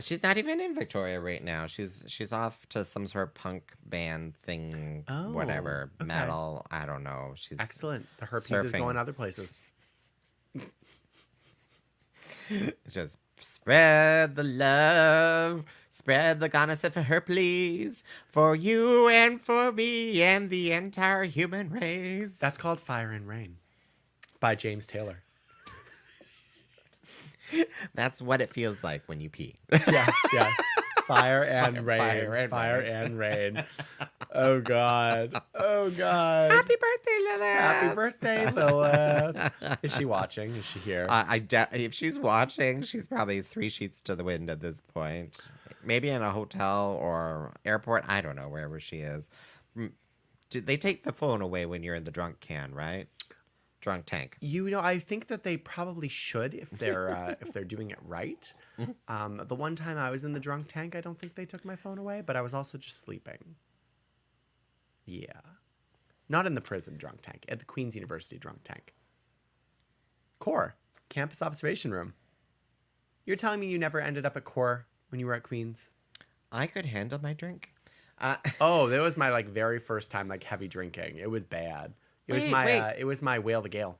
Speaker 2: She's not even in Victoria right now. She's off to some sort of punk band thing,
Speaker 3: Oh,
Speaker 2: whatever,
Speaker 3: okay.
Speaker 2: metal. I don't know. She's
Speaker 3: Excellent. The herpes is
Speaker 2: surfing.
Speaker 3: going other places.
Speaker 2: Just spread the love, spread the goddess of her please, for you and for me and the entire human race.
Speaker 3: That's called Fire and Rain by James Taylor.
Speaker 2: That's what it feels like when you pee.
Speaker 3: Yes, yes. Fire and rain.
Speaker 2: Fire and
Speaker 3: rain. Oh, God. Oh, God.
Speaker 2: Happy birthday, Lilith!
Speaker 3: Happy birthday, Lilith. Is she watching? Is she here?
Speaker 2: If she's watching, she's probably 3 sheets to the wind at this point. Maybe in a hotel or airport. I don't know, wherever she is. They take the phone away when you're in the drunk can, right? Drunk tank.
Speaker 3: I think that they probably should if they're doing it right. The one time I was in the drunk tank, I don't think they took my phone away, but I was also just sleeping. Yeah. Not in the prison drunk tank, at the Queen's University drunk tank. Core, campus observation room. You're telling me you never ended up at Core when you were at Queen's?
Speaker 2: I could handle my drink.
Speaker 3: Oh, that was my very first time heavy drinking. It was bad. It was my Whale the Gale.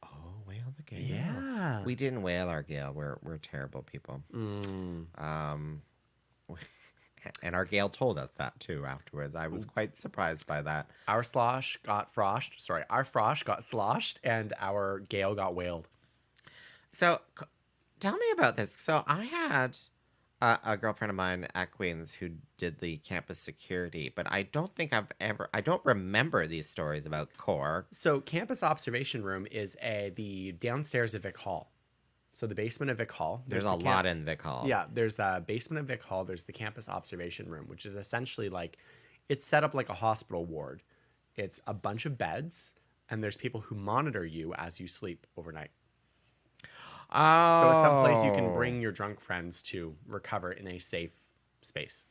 Speaker 2: Oh, whale the gale.
Speaker 3: Yeah.
Speaker 2: We didn't whale our gale. We're terrible people. And our gale told us that too afterwards. I was quite surprised by that.
Speaker 3: Our frosh got sloshed, and our Gale got whaled.
Speaker 2: So, tell me about this. So, I had a girlfriend of mine at Queen's who did the campus security, but I don't remember these stories about Core.
Speaker 3: So campus observation room is the downstairs of Vic Hall. So the basement of Vic Hall.
Speaker 2: There's a lot in Vic Hall.
Speaker 3: Yeah, there's a basement of Vic Hall. There's the campus observation room, which is essentially it's set up like a hospital ward. It's a bunch of beds, and there's people who monitor you as you sleep overnight.
Speaker 2: Oh.
Speaker 3: So it's someplace you can bring your drunk friends to recover in a safe space.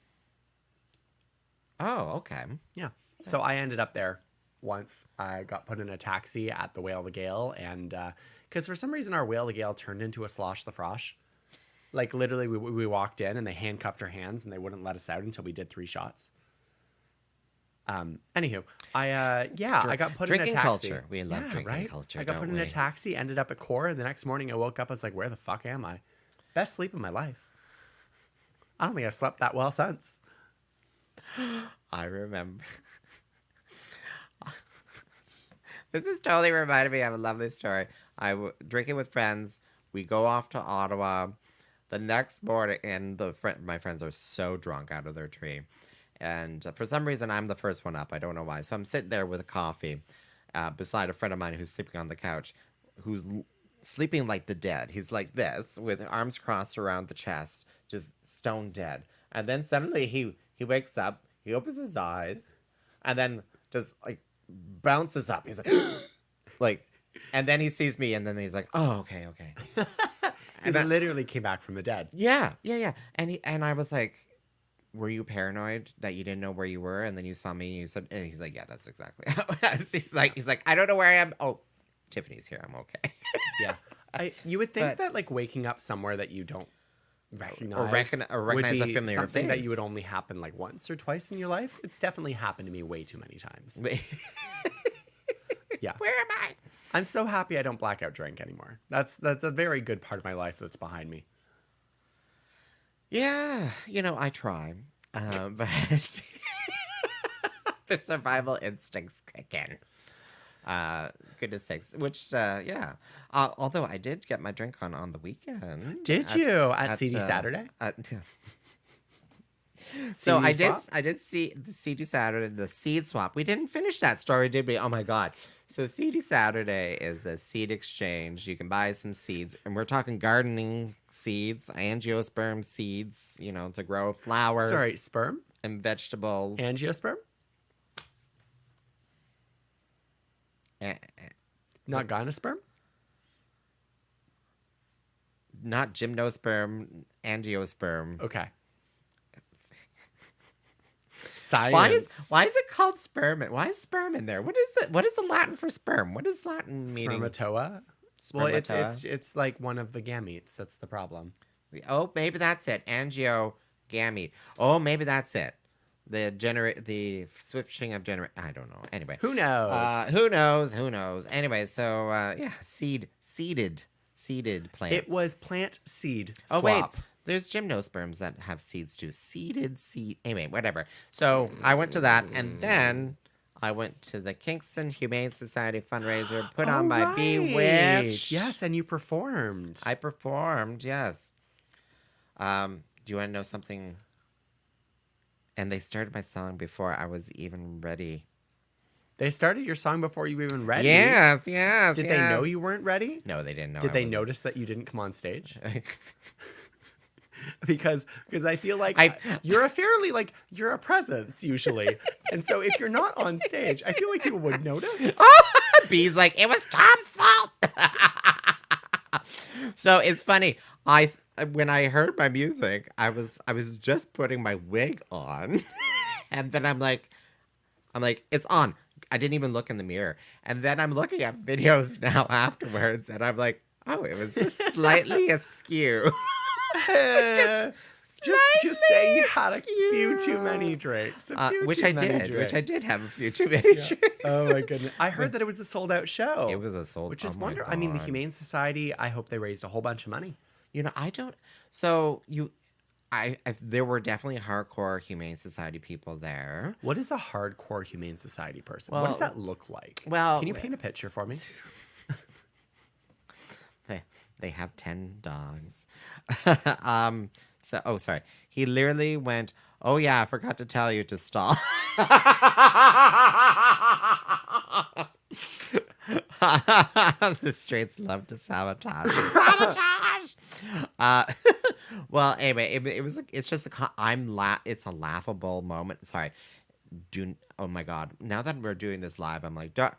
Speaker 2: Oh, okay.
Speaker 3: Yeah. So I ended up there once. I got put in a taxi at the Whale the Gale, and because for some reason our Whale the Gale turned into a Slosh the Frosh. Literally, we walked in and they handcuffed our hands and they wouldn't let us out until we did 3 shots. Anywho, I got put in a
Speaker 2: Drinking
Speaker 3: taxi.
Speaker 2: culture. We love drinking culture.
Speaker 3: I got put in a taxi, ended up at Core, and the next morning I woke up. I was like, "Where the fuck am I?" Best sleep of my life. I don't think I've slept that well since.
Speaker 2: I remember. This is totally reminded me of a lovely story. Drinking with friends. We go off to Ottawa. The next morning, and my friends are so drunk out of their tree. And for some reason, I'm the first one up. I don't know why. So I'm sitting there with a coffee beside a friend of mine who's sleeping on the couch, who's sleeping like the dead. He's like this, with arms crossed around the chest, just stone dead. And then suddenly he wakes up, he opens his eyes, and then just like bounces up. He's like, like, and then he sees me, and then he's like, oh, okay.
Speaker 3: And then literally came back from the dead.
Speaker 2: Yeah. And I was like, were you paranoid that you didn't know where you were, and then you saw me, and you said, and he's like, yeah, that's exactly how it was. He's like, I don't know where I am. Oh, Tiffany's here. I'm okay.
Speaker 3: Yeah. You would think that like waking up somewhere that you don't recognize
Speaker 2: or
Speaker 3: would
Speaker 2: recognize a
Speaker 3: be
Speaker 2: familiar
Speaker 3: something that
Speaker 2: face.
Speaker 3: you would only happen like once or twice in your life. It's definitely happened to me way too many times. Yeah.
Speaker 2: Where am I?
Speaker 3: I'm so happy I don't blackout drink anymore. That's a very good part of my life that's behind me.
Speaker 2: Yeah, I try, but the survival instincts kick in. Goodness sakes. Which, yeah. Although I did get my drink on the weekend.
Speaker 3: Did you at CD Saturday?
Speaker 2: So
Speaker 3: CD swap?
Speaker 2: I did see the CD Saturday, the seed swap. We didn't finish that story, did we? Oh my God. So CD Saturday is a seed exchange. You can buy some seeds, and we're talking gardening seeds, angiosperm seeds, to grow flowers.
Speaker 3: Sorry, sperm?
Speaker 2: And vegetables.
Speaker 3: Angiosperm? Not gynosperm?
Speaker 2: Not gymnosperm, angiosperm.
Speaker 3: Okay. Science.
Speaker 2: Why is it called sperm? Why is sperm in there? What is it? What is the Latin for sperm? What does Latin meaning?
Speaker 3: Spermatoa? Well, it's like one of the gametes. That's the problem.
Speaker 2: Oh, maybe that's it. Angiogamete. Oh, maybe that's it. The switching of I don't know. Anyway,
Speaker 3: who knows?
Speaker 2: Who knows? Anyway, so yeah, seeded plants.
Speaker 3: It was plant seed
Speaker 2: Oh
Speaker 3: swap.
Speaker 2: wait, there's gymnosperms that have seeds too. Seeded seed. Anyway, whatever. So I went to that, and then I went to the Kingston Humane Society fundraiser put on by Bewitched.
Speaker 3: Yes, and you performed.
Speaker 2: I performed. Yes. Do you want to know something? And they started my song before I was even ready.
Speaker 3: They started your song before you were even ready?
Speaker 2: Yes.
Speaker 3: Did they know you weren't ready?
Speaker 2: No, they didn't know.
Speaker 3: Did they notice that you didn't come on stage? because I feel like you're a presence usually. And so if you're not on stage, I feel like people would notice.
Speaker 2: B's like, it was Tom's fault. So it's funny. When I heard my music, I was just putting my wig on, and then I'm like, it's on. I didn't even look in the mirror, and then I'm looking at videos now afterwards, and I'm like, oh, it was just slightly askew.
Speaker 3: Just say you had a few too many drinks.
Speaker 2: Which I did have a few too many drinks.
Speaker 3: Oh my goodness! I heard that it was a sold out show.
Speaker 2: It was a sold,
Speaker 3: which is
Speaker 2: oh
Speaker 3: wonderful. I mean, the Humane Society. I hope they raised a whole bunch of money.
Speaker 2: I don't. So there were definitely hardcore Humane Society people there.
Speaker 3: What is a hardcore Humane Society person?
Speaker 2: Well,
Speaker 3: what does that look like?
Speaker 2: Well,
Speaker 3: can you paint a picture for me?
Speaker 2: They have 10 dogs. Sorry. He literally went, oh yeah, I forgot to tell you to stop. The straights love to sabotage. Well, anyway, it's just it's a laughable moment. Sorry. Oh my God. Now that we're doing this live, I'm like, don't,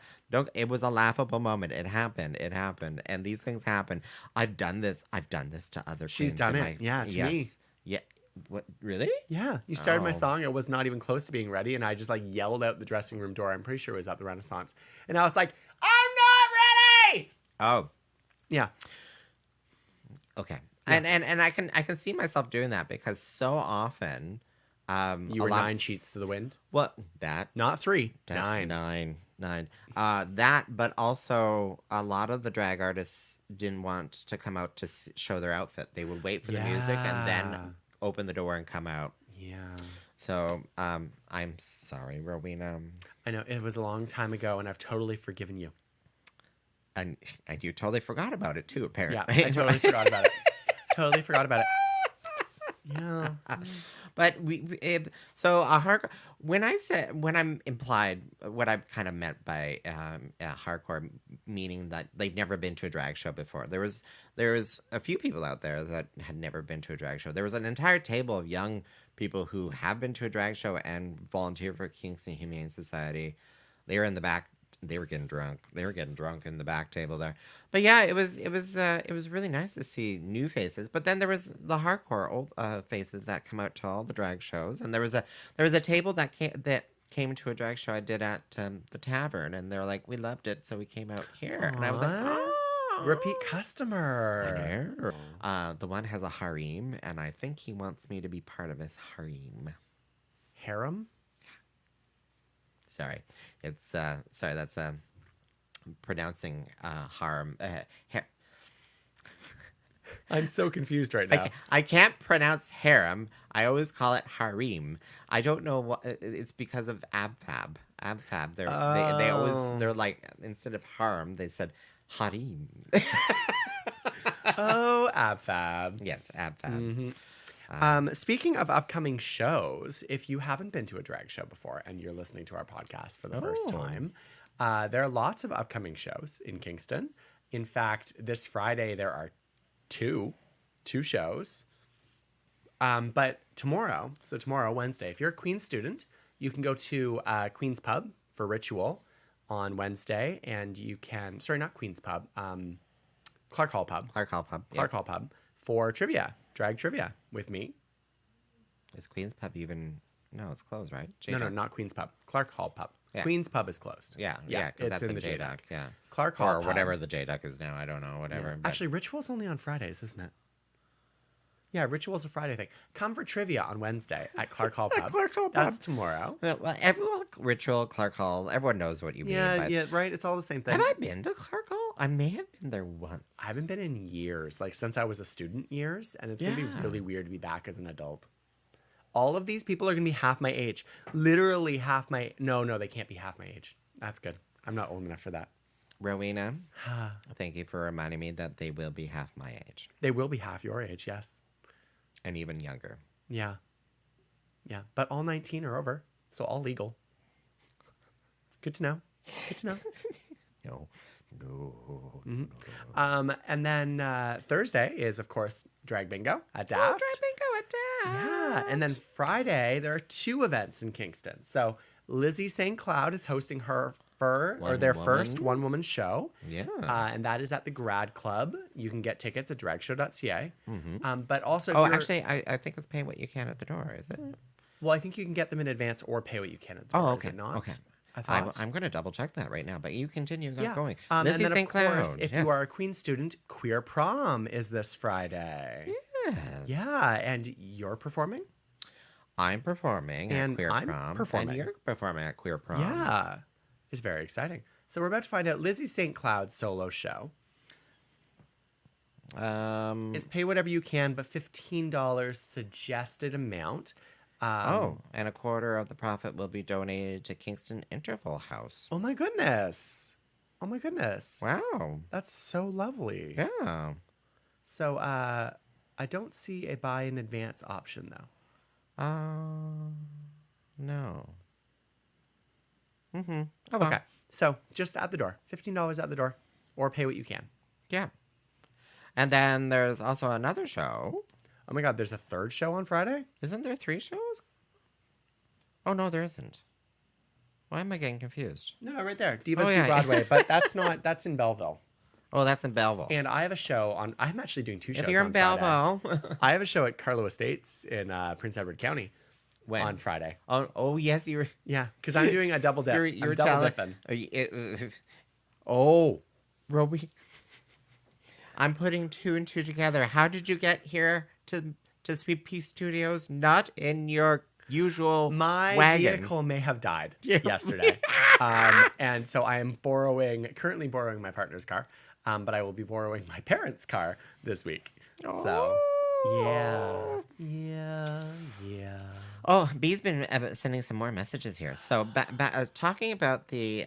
Speaker 2: it was a laughable moment. It happened. And these things happen. I've done this to other
Speaker 3: She's
Speaker 2: queens
Speaker 3: done it. Yeah, to me.
Speaker 2: Yeah. What, really?
Speaker 3: Yeah. You started my song. It was not even close to being ready. And I just yelled out the dressing room door. I'm pretty sure it was at the Renaissance. And I was like, I'm not ready.
Speaker 2: Oh.
Speaker 3: Yeah.
Speaker 2: Okay. Yeah. And I can see myself doing that because so often
Speaker 3: you were 9 sheets to the wind.
Speaker 2: What? That
Speaker 3: not 3.
Speaker 2: That, 9. That, but also a lot of the drag artists didn't want to come out to show their outfit. They would wait for the music and then open the door and come out.
Speaker 3: Yeah.
Speaker 2: So I'm sorry, Rowena.
Speaker 3: I know it was a long time ago, and I've totally forgiven you.
Speaker 2: And you totally forgot about it too, apparently.
Speaker 3: Yeah, I totally forgot about it. Totally forgot about it. Yeah.
Speaker 2: But when I'm implied, what I kind of meant by hardcore, meaning that they've never been to a drag show before. There was a few people out there that had never been to a drag show. There was an entire table of young people who have been to a drag show and volunteer for Kingston Humane Society. They were in the back. They were getting drunk. They were getting drunk in the back table there. But yeah, it was really nice to see new faces. But then there was the hardcore old faces that come out to all the drag shows. And there was a table that came to a drag show I did at the tavern, and they're like, we loved it, so we came out here. And I was like, oh.
Speaker 3: Repeat customer.
Speaker 2: The one has a harem, and I think he wants me to be part of his harem.
Speaker 3: Harem?
Speaker 2: Sorry, it's sorry. That's pronouncing harem.
Speaker 3: I'm so confused right now.
Speaker 2: I can't pronounce harem. I always call it harem. I don't know what. It's because of abfab. Abfab. They always they're like, instead of harem, they said harem.
Speaker 3: Oh, abfab.
Speaker 2: Yes, abfab.
Speaker 3: Mm-hmm. Speaking of upcoming shows, if you haven't been to a drag show before and you're listening to our podcast for the first time, there are lots of upcoming shows in Kingston. In fact, this Friday there are two shows. But tomorrow, Wednesday, if you're a Queen's student, you can go to Queen's Pub for Ritual on Wednesday, and you can, not Queen's Pub, Clark Hall Pub.
Speaker 2: Clark Hall Pub.
Speaker 3: Clark Hall Pub for trivia. Drag trivia with me.
Speaker 2: Is Queen's Pub even? No, it's closed, right?
Speaker 3: No, not Queen's Pub. Clark Hall Pub.
Speaker 2: Yeah.
Speaker 3: Queen's Pub is closed.
Speaker 2: Yeah,
Speaker 3: it's
Speaker 2: that's
Speaker 3: in
Speaker 2: the
Speaker 3: the
Speaker 2: J-Duck. Yeah,
Speaker 3: Clark Hall
Speaker 2: or
Speaker 3: Pub.
Speaker 2: whatever the J-Duck is now. I don't know. Whatever.
Speaker 3: Yeah.
Speaker 2: But
Speaker 3: Actually, Ritual's only on Fridays, isn't it? Yeah, Ritual's a Friday thing. Come for trivia on Wednesday at Clark Hall Pub.
Speaker 2: Clark Hall Pub.
Speaker 3: That's tomorrow.
Speaker 2: Well, everyone, Ritual, Clark Hall, everyone knows what you mean. But
Speaker 3: Yeah, right. It's all the same thing.
Speaker 2: have I been to Clark Hall? I may have been there once.
Speaker 3: I haven't been in years, like since I was a student years, and it's gonna be really weird to be back as an adult. All of these people are gonna be half my age, literally half my. No, they can't be half my age. That's good. I'm not old enough for that.
Speaker 2: Rowena, thank you for reminding me that they will be half my age.
Speaker 3: They will be half your age, yes.
Speaker 2: And even younger.
Speaker 3: Yeah. But all 19 are over, so all legal. Good to know.
Speaker 2: No.
Speaker 3: Mm-hmm. And then Thursday is, of course, Drag Bingo at Daft.
Speaker 2: Drag Bingo at Daft.
Speaker 3: Yeah. And then Friday, there are two events in Kingston. So Lizzie St. Cloud is hosting their first one-woman show.
Speaker 2: Yeah.
Speaker 3: And that is at the Grad Club. You can get tickets at dragshow.ca.
Speaker 2: Mm-hmm.
Speaker 3: But also,
Speaker 2: actually, I think it's pay what you can at the door, is it?
Speaker 3: Well, I think you can get them in advance or pay what you can at the door.
Speaker 2: Oh, okay.
Speaker 3: Is it not?
Speaker 2: Okay.
Speaker 3: I'm
Speaker 2: going to double check that right now, but you continue
Speaker 3: Yeah.
Speaker 2: going.
Speaker 3: And
Speaker 2: Lizzie
Speaker 3: then,
Speaker 2: St.
Speaker 3: of course,
Speaker 2: Cloud.
Speaker 3: if you are a Queen student, Queer Prom is this Friday.
Speaker 2: Yes.
Speaker 3: Yeah, and you're performing?
Speaker 2: I'm performing
Speaker 3: And
Speaker 2: at Queer
Speaker 3: I'm
Speaker 2: Prom.
Speaker 3: performing.
Speaker 2: And you're performing at Queer Prom.
Speaker 3: Yeah. It's very exciting. So we're about to find out Lizzie St. Cloud's solo show. It's pay whatever you can, but $15 suggested amount.
Speaker 2: And a quarter of the profit will be donated to Kingston Interval House.
Speaker 3: Oh my goodness.
Speaker 2: Wow.
Speaker 3: That's so lovely.
Speaker 2: Yeah.
Speaker 3: So I don't see a buy in advance option though.
Speaker 2: No. Mm-hmm.
Speaker 3: Oh, okay. So just at the door. $15 at the door. Or pay what you can.
Speaker 2: Yeah. And then there's also another show.
Speaker 3: Oh my God, there's a third show on Friday?
Speaker 2: Isn't there 3 shows? Oh, no, there isn't. Why am I getting confused?
Speaker 3: No, right there. Divas
Speaker 2: yeah.
Speaker 3: Do Broadway, but that's in Belleville.
Speaker 2: Oh, that's in Belleville.
Speaker 3: And I have a show I'm actually doing 2 shows
Speaker 2: if you're
Speaker 3: on
Speaker 2: in
Speaker 3: Friday.
Speaker 2: Belleville.
Speaker 3: I have a show at Carlo Estates in Prince Edward County.
Speaker 2: When?
Speaker 3: On Friday.
Speaker 2: Oh, yes, you were.
Speaker 3: Yeah, because I'm doing a double dip. I'm double dipping.
Speaker 2: Roby. I'm putting 2 and 2 together. How did you get here to Sweet Pea Studios? Not in your usual
Speaker 3: My
Speaker 2: wagon.
Speaker 3: vehicle may have died yesterday. And so I am currently borrowing my partner's car, but I will be borrowing my parents' car this week. So, yeah.
Speaker 2: Oh, Bee's been sending some more messages here. So, talking about the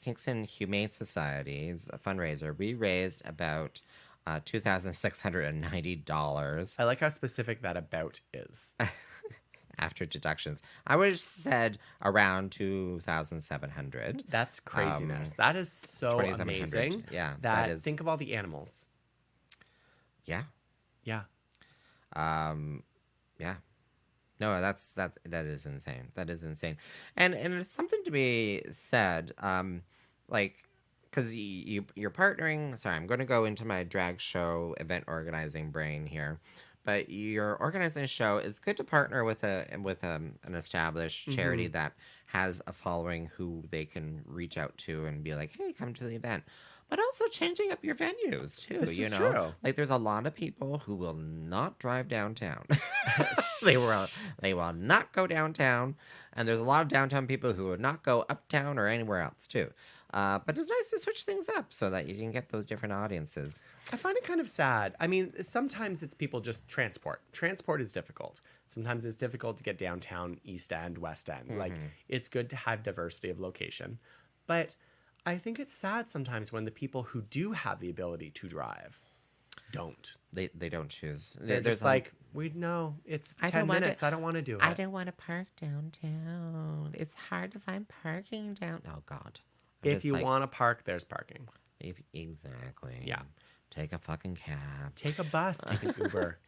Speaker 2: Kingston Humane Society's fundraiser, we raised about $2,690.
Speaker 3: I like how specific that about is.
Speaker 2: After deductions. I would have said around 2,700.
Speaker 3: That's craziness. That is so
Speaker 2: 2,700.
Speaker 3: amazing.
Speaker 2: Yeah,
Speaker 3: That
Speaker 2: that is.
Speaker 3: think of all the animals.
Speaker 2: Yeah.
Speaker 3: Yeah.
Speaker 2: Yeah. No, that is insane. That is insane, and it's something to be said. Like, because you're partnering. Sorry, I'm going to go into my drag show event organizing brain here, but you're organizing a show. It's good to partner with an established charity that has a following who they can reach out to and be like, hey, come to the event. But also changing up your venues too.
Speaker 3: This is
Speaker 2: know?
Speaker 3: true.
Speaker 2: Like there's a lot of people who will not drive downtown. They will not go downtown, and there's a lot of downtown people who would not go uptown or anywhere else too. But it's nice to switch things up so that you can get those different audiences.
Speaker 3: I find it kind of sad. I mean, sometimes it's people just transport. Transport is difficult. Sometimes it's difficult to get downtown, East End, West End. Like, it's good to have diversity of location. But I think it's sad sometimes when the people who do have the ability to drive don't.
Speaker 2: They don't choose.
Speaker 3: They're just like, we know it's 10 minutes. I don't want to do it.
Speaker 2: I don't want to park downtown. It's hard to find parking down. Oh, God.
Speaker 3: If you want to park, there's parking.
Speaker 2: Exactly.
Speaker 3: Yeah.
Speaker 2: Take a fucking cab.
Speaker 3: Take a bus. Take an Uber.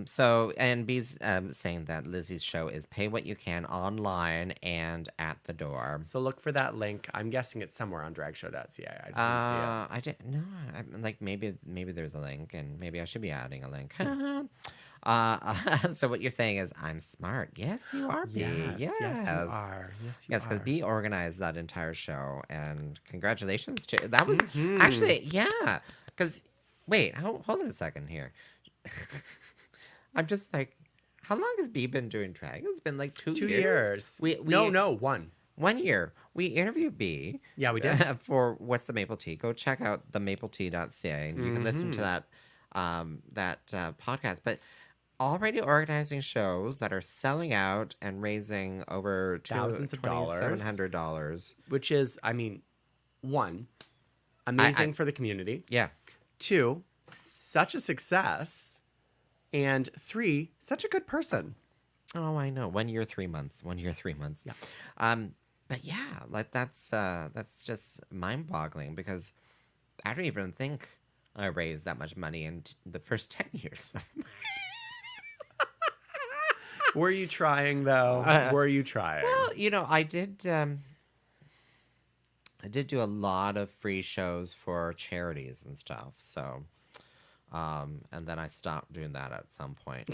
Speaker 2: So, and B's saying that Lizzie's show is pay what you can online and at the door.
Speaker 3: So look for that link. I'm guessing it's somewhere on dragshow.ca. I just didn't see it.
Speaker 2: I didn't know. I'm like maybe there's a link, and maybe I should be adding a link. So what you're saying is I'm smart. Yes, you are, B.
Speaker 3: Yes, you are. Yes, you
Speaker 2: yes,
Speaker 3: are.
Speaker 2: because B organized that entire show, and congratulations to that was actually Because wait, hold on a second here. I'm just like, how long has B been doing drag? It's been like 2 years.
Speaker 3: No, 1.
Speaker 2: 1 year. We interviewed B.
Speaker 3: Yeah, we did.
Speaker 2: For What's the Maple Tea. Go check out themapletea.ca and you can listen to that podcast. But already organizing shows that are selling out and raising over
Speaker 3: thousands of dollars,
Speaker 2: $2,700,
Speaker 3: which is, I mean, 1, amazing for the community.
Speaker 2: Yeah.
Speaker 3: 2, such a success. And 3, such a good person.
Speaker 2: Oh, I know. 1 year, 3 months. 1 year, 3 months.
Speaker 3: Yeah.
Speaker 2: But yeah, like that's just mind-boggling because I don't even think I raised that much money in the first 10 years.
Speaker 3: Were you trying though? Were you trying?
Speaker 2: Well, I did do a lot of free shows for charities and stuff. So, and then I stopped doing that at some point.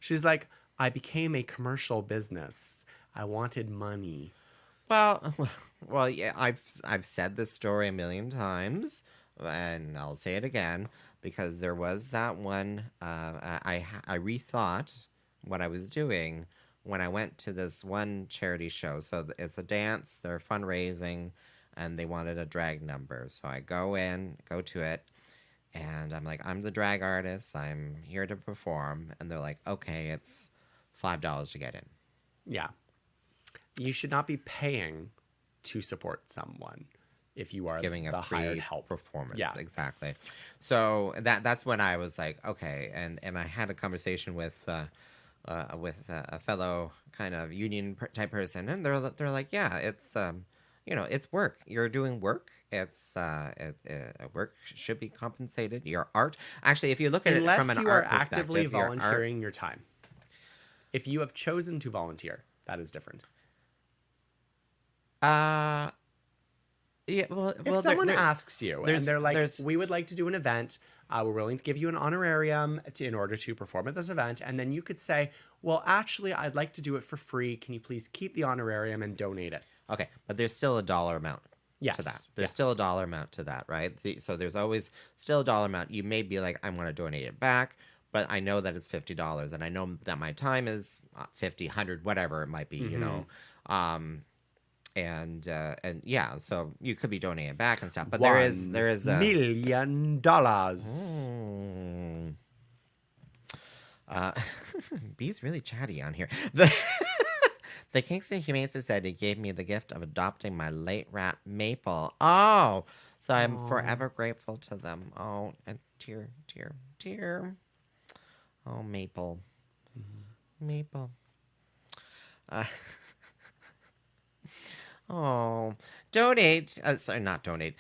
Speaker 3: She's like, I became a commercial business. I wanted money.
Speaker 2: Well, yeah. I've said this story a million times, and I'll say it again because there was that one. I rethought what I was doing when I went to this one charity show. So it's a dance. They're fundraising, and they wanted a drag number. So I go to it. And I'm like, I'm the drag artist. I'm here to perform. And they're like, okay, it's $5 to get in.
Speaker 3: Yeah. You should not be paying to support someone if you are
Speaker 2: giving
Speaker 3: the
Speaker 2: a free
Speaker 3: hired help
Speaker 2: performance.
Speaker 3: Yeah,
Speaker 2: exactly. So that's when I was like, okay. And I had a conversation with a fellow kind of union type person. And they're like, yeah, it's, it's work. You're doing work. It's work should be compensated. Your art, actually, if you look at it from an art perspective,
Speaker 3: unless you are actively volunteering your time. If you have chosen to volunteer, that is different.
Speaker 2: Yeah. Well,
Speaker 3: if someone asks you and they're like, we would like to do an event, we're willing to give you an honorarium in order to perform at this event, and then you could say, well, actually, I'd like to do it for free. Can you please keep the honorarium and donate it?
Speaker 2: Okay, but there's still a dollar amount to that. There's still a dollar amount to that, right? So there's always still a dollar amount. You may be like, I'm going to donate it back, but I know that it's $50, and I know that my time is 50, 100, whatever it might be, and yeah, so you could be donating it back and stuff. But there is
Speaker 3: $1 million.
Speaker 2: B's really chatty on here. The Kingston Humane Society gave me the gift of adopting my late rat Maple. Oh, so I'm forever grateful to them. Oh, and tear. Oh, Maple. Maple. Oh, donate. Sorry, not donate.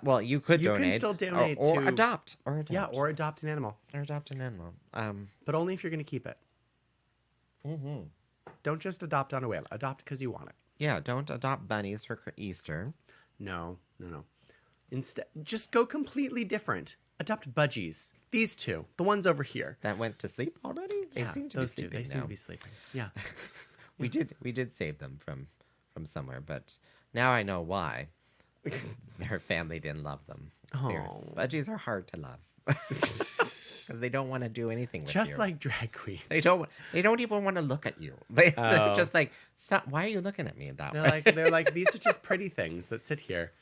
Speaker 2: Well, you could donate.
Speaker 3: You can still donate
Speaker 2: or
Speaker 3: to
Speaker 2: adopt.
Speaker 3: Yeah, or adopt an animal.
Speaker 2: Or adopt an animal.
Speaker 3: But only if you're going to keep it.
Speaker 2: Mm-hmm.
Speaker 3: Don't just adopt on a whim. Adopt because you want it.
Speaker 2: Yeah, don't adopt bunnies for Easter.
Speaker 3: No. Instead, just go completely different. Adopt budgies. These two. The ones over here.
Speaker 2: That went to sleep already? They seem to be
Speaker 3: those two.
Speaker 2: sleeping
Speaker 3: They
Speaker 2: now.
Speaker 3: seem to be sleeping. Yeah.
Speaker 2: We did save them from somewhere, but now I know why. Their family didn't love them.
Speaker 3: Oh.
Speaker 2: Budgies are hard to love. Because they don't want to do anything with you.
Speaker 3: Just like drag queens.
Speaker 2: They don't even want to look at you. They're just like, stop, why are you looking at me that way?
Speaker 3: They're like, these are just pretty things that sit here.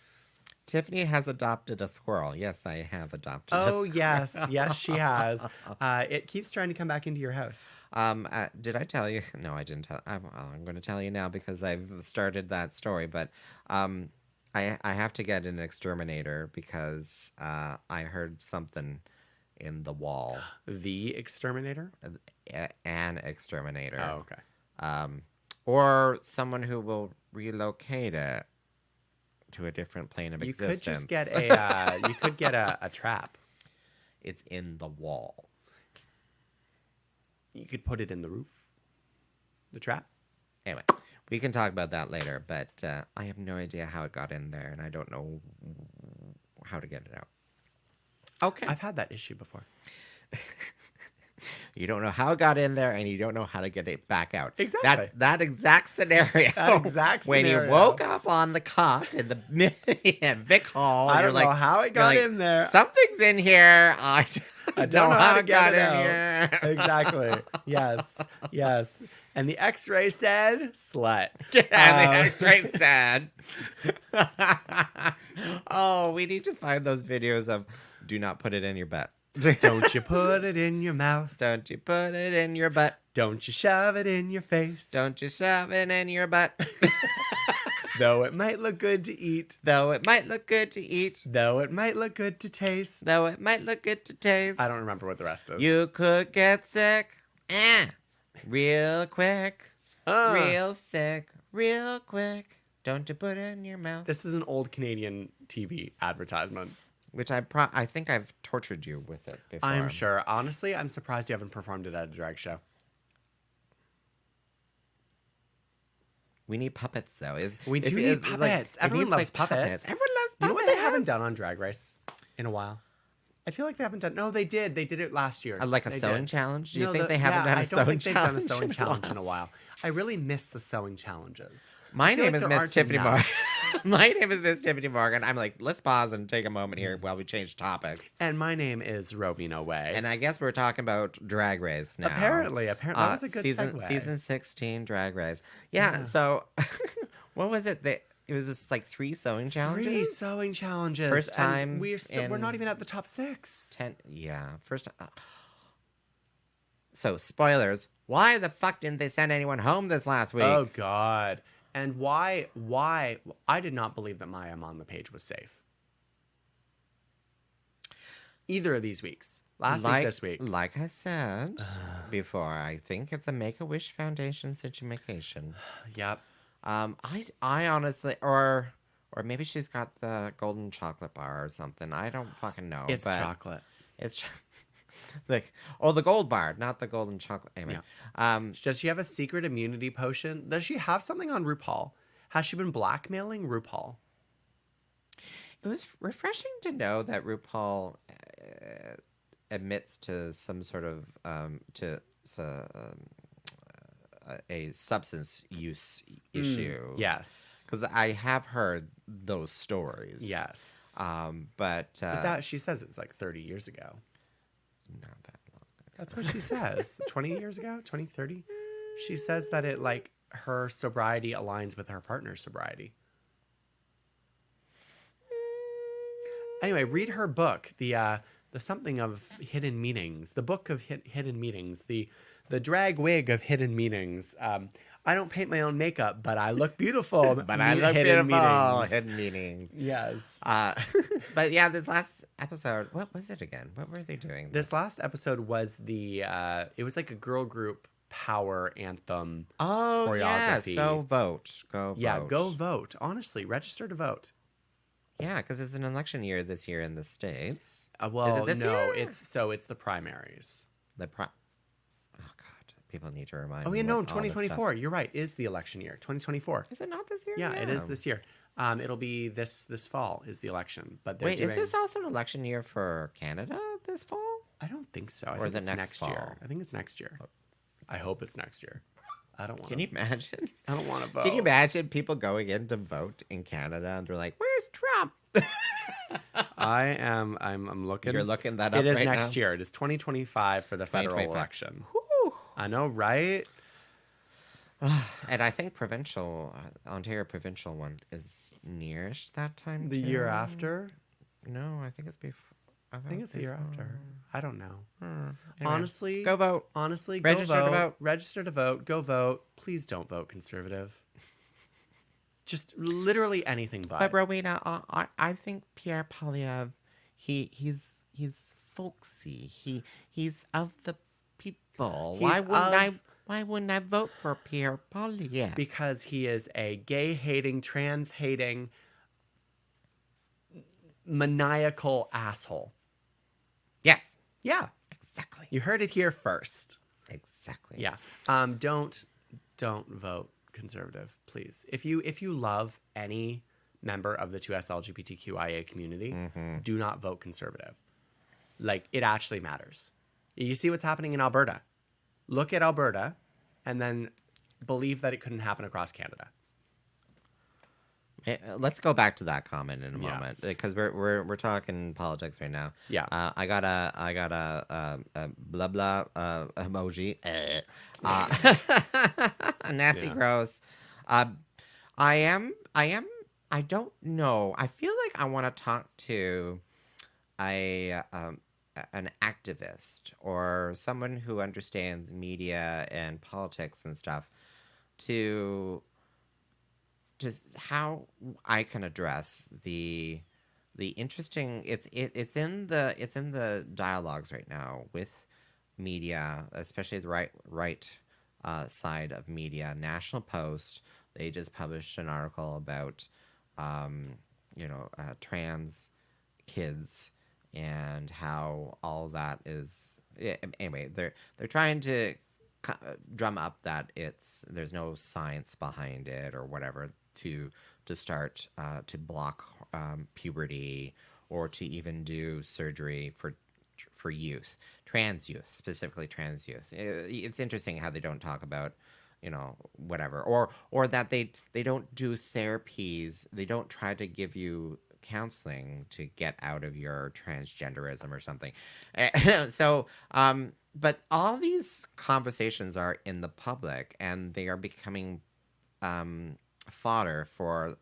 Speaker 2: Tyffanie has adopted a squirrel. Yes, I have adopted a
Speaker 3: Oh,
Speaker 2: squirrel.
Speaker 3: yes, she has. It keeps trying to come back into your house.
Speaker 2: Did I tell you? No, I didn't tell. I'm going to tell you now because I've started that story. But I have to get an exterminator because I heard something in the wall.
Speaker 3: The exterminator?
Speaker 2: An exterminator.
Speaker 3: Oh, okay.
Speaker 2: Or someone who will relocate it to a different plane of existence.
Speaker 3: Could just get you could get a trap.
Speaker 2: It's in the wall.
Speaker 3: You could put it in the roof. The trap.
Speaker 2: Anyway, we can talk about that later, but I have no idea how it got in there, and I don't know how to get it out. Okay.
Speaker 3: I've had that issue before.
Speaker 2: You don't know how it got in there, and you don't know how to get it back out.
Speaker 3: Exactly.
Speaker 2: That's that exact scenario.
Speaker 3: That exact
Speaker 2: When
Speaker 3: scenario.
Speaker 2: you woke up on the cot in the Vic Hall,
Speaker 3: I
Speaker 2: you're
Speaker 3: don't know
Speaker 2: like,
Speaker 3: how it got in there.
Speaker 2: Something's in here. I
Speaker 3: don't know how to get it out.
Speaker 2: here.
Speaker 3: Exactly. Yes. And the X-ray said slut.
Speaker 2: And the X-ray said. Oh, we need to find those videos of do not put it in your butt.
Speaker 3: Don't you put it in your mouth.
Speaker 2: Don't you put it in your butt.
Speaker 3: Don't you shove it in your face.
Speaker 2: Don't you shove it in your butt.
Speaker 3: Though it might look good to eat.
Speaker 2: Though it might look good to eat.
Speaker 3: Though it might look good to taste.
Speaker 2: Though it might look good to taste.
Speaker 3: I don't remember what the rest is.
Speaker 2: You could get sick. Real quick. Real sick. Real quick. Don't you put it in your mouth.
Speaker 3: This is an old Canadian TV advertisement.
Speaker 2: Which I think I've tortured you with it before.
Speaker 3: I'm sure. Honestly, I'm surprised you haven't performed it at a drag show.
Speaker 2: We need puppets, though.
Speaker 3: We do need puppets. Everyone loves puppets.
Speaker 2: Everyone loves puppets.
Speaker 3: You know what they haven't done on Drag Race in a while? I feel like they haven't done. No, they did. They did it last year.
Speaker 2: Like a
Speaker 3: They
Speaker 2: sewing
Speaker 3: did.
Speaker 2: challenge? Do
Speaker 3: No,
Speaker 2: you think they haven't done a sewing challenge?
Speaker 3: I don't think they've done a sewing challenge in a while. I really miss the sewing challenges.
Speaker 2: My
Speaker 3: I feel
Speaker 2: name
Speaker 3: like
Speaker 2: is
Speaker 3: there
Speaker 2: Miss
Speaker 3: aren't
Speaker 2: Tyffanie
Speaker 3: enough.
Speaker 2: Morgan. My name is Miss Tyffanie Morgan. I'm like, let's pause and take a moment here while we change topics.
Speaker 3: And my name is Rowena Whey.
Speaker 2: And I guess we're talking about Drag Race now.
Speaker 3: Apparently, that was a good
Speaker 2: season,
Speaker 3: segue.
Speaker 2: Season 16 Drag Race. Yeah. So, what was it? It was like 3 sewing challenges.
Speaker 3: 3 sewing challenges.
Speaker 2: First time
Speaker 3: And we're not even at the top 6.
Speaker 2: 10. Yeah. First time. So, spoilers. Why the fuck didn't they send anyone home this last week?
Speaker 3: Oh, God. And why? I did not believe that Maya on the page was safe. Either of these weeks. Last week, this week.
Speaker 2: Like I said before, I think it's a Make-A-Wish Foundation situation.
Speaker 3: Yep.
Speaker 2: I honestly, or maybe she's got the golden chocolate bar or something. I don't fucking know.
Speaker 3: It's
Speaker 2: but
Speaker 3: chocolate.
Speaker 2: It's like, the gold bar, not the golden chocolate. Anyway,
Speaker 3: Does she have a secret immunity potion? Does she have something on RuPaul? Has she been blackmailing RuPaul?
Speaker 2: it was refreshing to know that RuPaul admits to some sort of a substance use issue.
Speaker 3: Yes.
Speaker 2: Because I have heard those stories.
Speaker 3: Yes.
Speaker 2: But
Speaker 3: that she says it's like 30 years ago.
Speaker 2: not that long.
Speaker 3: That's what she says. 20 years ago? 20, 30? She says that it like her sobriety aligns with her partner's sobriety. Anyway, read her book, the something of hidden meanings, the book of hidden meanings, the drag wig of hidden meanings. I don't paint my own makeup, but I look beautiful.
Speaker 2: But I look
Speaker 3: hidden
Speaker 2: beautiful.
Speaker 3: meanings.
Speaker 2: Hidden meanings.
Speaker 3: Yes.
Speaker 2: But yeah, this last episode, what was it again? What were they doing?
Speaker 3: This last episode was it was like a girl group power anthem.
Speaker 2: Oh, yes.
Speaker 3: choreography.
Speaker 2: Go vote. Go vote.
Speaker 3: Yeah, go vote. Honestly, register to vote.
Speaker 2: Yeah, because it's an election year this year in the States.
Speaker 3: Well,
Speaker 2: Is it this
Speaker 3: no,
Speaker 2: year?
Speaker 3: it's the primaries.
Speaker 2: Oh, God. people need to remind
Speaker 3: Oh,
Speaker 2: me
Speaker 3: yeah, no,
Speaker 2: what all this stuff-
Speaker 3: 2024. You're right. Is the election year. 2024.
Speaker 2: Is it not this year?
Speaker 3: Yeah, it is this year. It'll be this fall is the election. But they're
Speaker 2: Wait,
Speaker 3: doing...
Speaker 2: is this also an election year for Canada this fall?
Speaker 3: I don't think so. I
Speaker 2: Or
Speaker 3: think
Speaker 2: is it
Speaker 3: it's
Speaker 2: next
Speaker 3: year.
Speaker 2: fall?
Speaker 3: I think it's next year. I hope it's next year. I don't want
Speaker 2: Can you imagine?
Speaker 3: I don't want to vote.
Speaker 2: Can you imagine people going in to vote in Canada and they're like, "Where's Trump?"
Speaker 3: I'm looking.
Speaker 2: You're looking that up.
Speaker 3: It is
Speaker 2: right
Speaker 3: next
Speaker 2: now?
Speaker 3: year. It is 2025 for the federal
Speaker 2: 2025.
Speaker 3: election.
Speaker 2: Whew.
Speaker 3: I know, right?
Speaker 2: And I think Ontario provincial one is nearish that time.
Speaker 3: The
Speaker 2: too.
Speaker 3: year after?
Speaker 2: No, I think it's before.
Speaker 3: I think it's the year after. I don't know.
Speaker 2: Anyway,
Speaker 3: Honestly,
Speaker 2: go vote.
Speaker 3: Honestly,
Speaker 2: Register
Speaker 3: go
Speaker 2: to
Speaker 3: vote.
Speaker 2: vote.
Speaker 3: Register to vote. Go vote. Please don't vote conservative. Just literally anything but.
Speaker 2: But Rowena, I think Pierre Poilievre, he's folksy. He's of the people. Why wouldn't I vote for Pierre Poilievre?
Speaker 3: Because he is a gay-hating, trans-hating, maniacal asshole.
Speaker 2: Yes,
Speaker 3: Yeah.
Speaker 2: exactly.
Speaker 3: You heard it here first.
Speaker 2: Exactly.
Speaker 3: Yeah. Don't vote conservative, please. If you love any member of the 2S LGBTQIA community, do not vote conservative. Like, it actually matters. You see what's happening in Alberta. Look at Alberta and then believe that it couldn't happen across Canada.
Speaker 2: Let's go back to that comment in a
Speaker 3: Yeah.
Speaker 2: moment because we're talking politics right now.
Speaker 3: Yeah.
Speaker 2: I got a blah blah emoji. Nasty,
Speaker 3: Yeah.
Speaker 2: gross. I don't know. I feel like I want to talk to an activist or someone who understands media and politics and stuff to just how I can address the interesting it's in the dialogues right now with media, especially the right side of media. National Post, they just published an article about trans kids and how all that is anyway. They're trying to drum up that there's no science behind it or whatever to start to block puberty or to even do surgery for youth, trans youth, specifically trans youth. It's interesting how they don't talk about whatever or that they don't do therapies. They don't try to give you counseling to get out of your transgenderism or something. So but all these conversations are in the public and they are becoming fodder for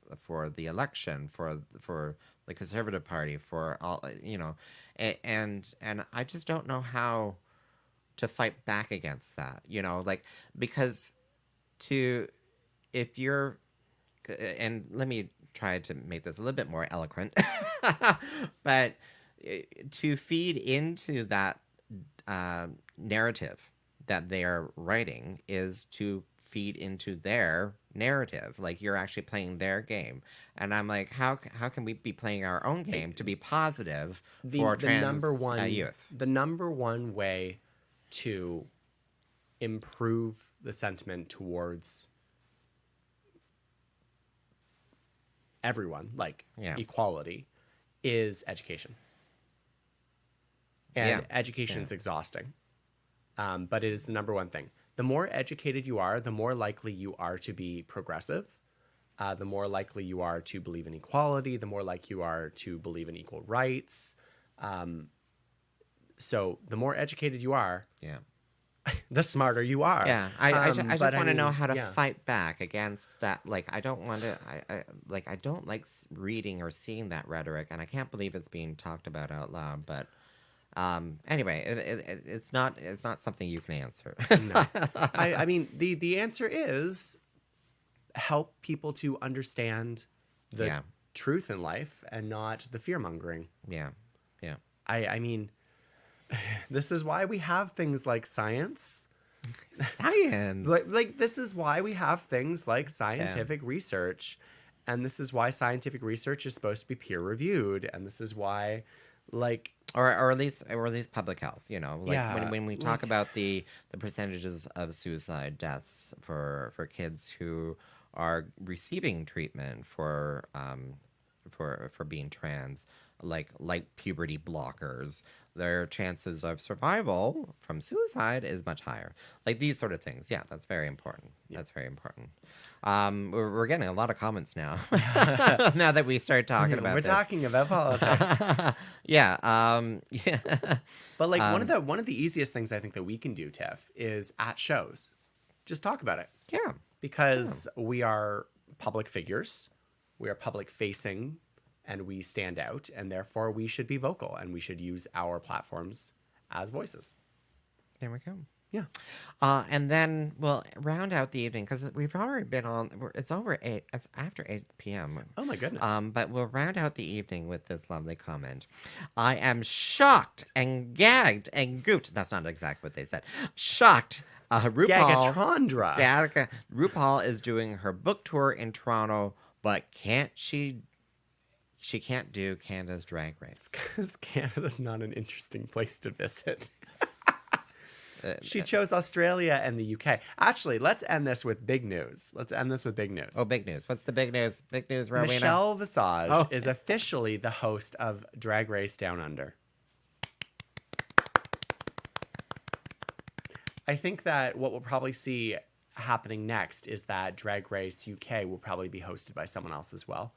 Speaker 2: the election, for the Conservative Party, for all and I just don't know how to fight back against that, because if you're, and let me try to make this a little bit more eloquent, but to feed into that narrative that they are writing is to feed into their narrative. Like, you're actually playing their game, and I'm like, how can we be playing our own game to be positive for trans youth?
Speaker 3: The number one way to improve the sentiment towards everyone, like equality, is education. And education's exhausting, but it is the number one thing. The more educated you are, the more likely you are to be progressive, the more likely you are to believe in equality, the more likely you are to believe in equal rights. So the more educated you are, the smarter you are.
Speaker 2: Yeah, I just want to know how to
Speaker 3: yeah.
Speaker 2: fight back against that. Like, I don't want to. I don't like reading or seeing that rhetoric, and I can't believe it's being talked about out loud. But anyway, it's not something you can answer.
Speaker 3: No. I mean, the answer is help people to understand the truth in life and not the fear mongering.
Speaker 2: Yeah.
Speaker 3: I mean, this is why we have things like science.
Speaker 2: Science.
Speaker 3: Like this is why we have things like scientific research, and this is why scientific research is supposed to be peer reviewed, and this is why Like,
Speaker 2: or at least public health, you know, like
Speaker 3: Yeah,
Speaker 2: when we talk about the percentages of suicide deaths for kids who are receiving treatment for being trans, like puberty blockers, their chances of survival from suicide is much higher. Like these sort of things. Yeah, that's very important. That's very important. We're getting a lot of comments now. Now that we start talking about
Speaker 3: we're
Speaker 2: this.
Speaker 3: talking about politics.
Speaker 2: Yeah.
Speaker 3: But like one of the easiest things I think that we can do, Tiff, is at shows, just talk about it.
Speaker 2: Yeah.
Speaker 3: Because we are public figures, we are public facing, and we stand out, and therefore we should be vocal and we should use our platforms as voices.
Speaker 2: There we go.
Speaker 3: Yeah.
Speaker 2: And then we'll round out the evening because we've already been on. It's over 8. It's after 8 p.m.
Speaker 3: Oh my goodness.
Speaker 2: But we'll round out the evening with this lovely comment. I am shocked and gagged and gooped. That's not exactly what they said. Shocked. RuPaul is doing her book tour in Toronto, but she can't do Canada's Drag Race.
Speaker 3: Because Canada's not an interesting place to visit. She chose Australia and the UK. Actually, let's end this with big news.
Speaker 2: Oh, big news. What's the big news? Big news, Rowena.
Speaker 3: Michelle Visage is officially the host of Drag Race Down Under. I think that what we'll probably see happening next is that Drag Race UK will probably be hosted by someone else as well,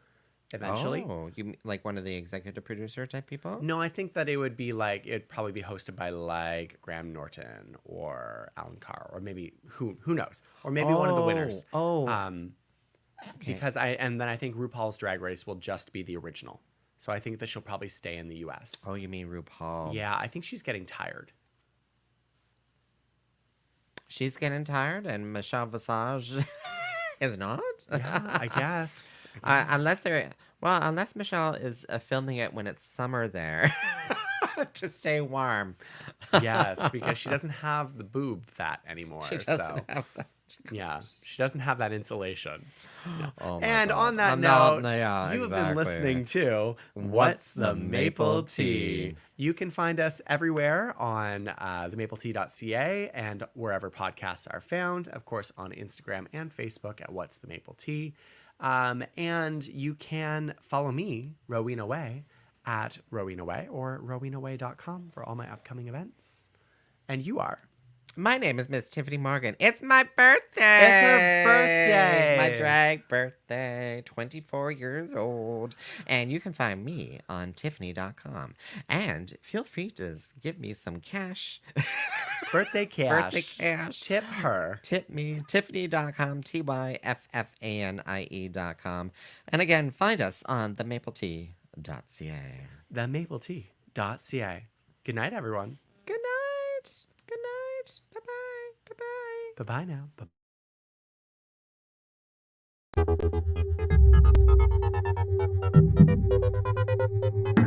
Speaker 3: eventually.
Speaker 2: Oh, you like one of the executive producer type people?
Speaker 3: No, I think that it'd probably be hosted by like Graham Norton or Alan Carr, or maybe who knows, or maybe one of the winners.
Speaker 2: Okay.
Speaker 3: Because I think RuPaul's Drag Race will just be the original, so I think that she'll probably stay in the US.
Speaker 2: Oh, you mean RuPaul?
Speaker 3: Yeah, I think she's getting tired.
Speaker 2: She's getting tired, and Michelle Visage is not.
Speaker 3: Yeah, I guess.
Speaker 2: Unless Michelle is filming it when it's summer there to stay warm.
Speaker 3: Yes, because she doesn't have the boob fat anymore.
Speaker 2: She doesn't have that.
Speaker 3: Yeah, she doesn't have that insulation. No.
Speaker 2: Oh my
Speaker 3: And
Speaker 2: God.
Speaker 3: on that note,
Speaker 2: yeah,
Speaker 3: you've
Speaker 2: exactly.
Speaker 3: been listening to What's the Maple Tea? You can find us everywhere on themapletea.ca and wherever podcasts are found. Of course, on Instagram and Facebook at What's the Maple Tea. And you can follow me, Rowena Whey, at Rowena Whey or rowenaway.com for all my upcoming events. And you are?
Speaker 2: My name is Miss Tyffanie Morgan. It's my birthday.
Speaker 3: It's her birthday.
Speaker 2: My drag birthday. 24 years old. And you can find me on Tyffanie.com. And feel free to give me some cash.
Speaker 3: Birthday cash.
Speaker 2: Birthday cash.
Speaker 3: Tip her.
Speaker 2: Tip me. Tiffany.com. TYFFANIE.com. And again, find us on themapletea.ca.
Speaker 3: Themapletea.ca. Good night, everyone.
Speaker 2: Good night. Good night. Bye-bye. Bye-bye.
Speaker 3: Bye-bye now. Bye.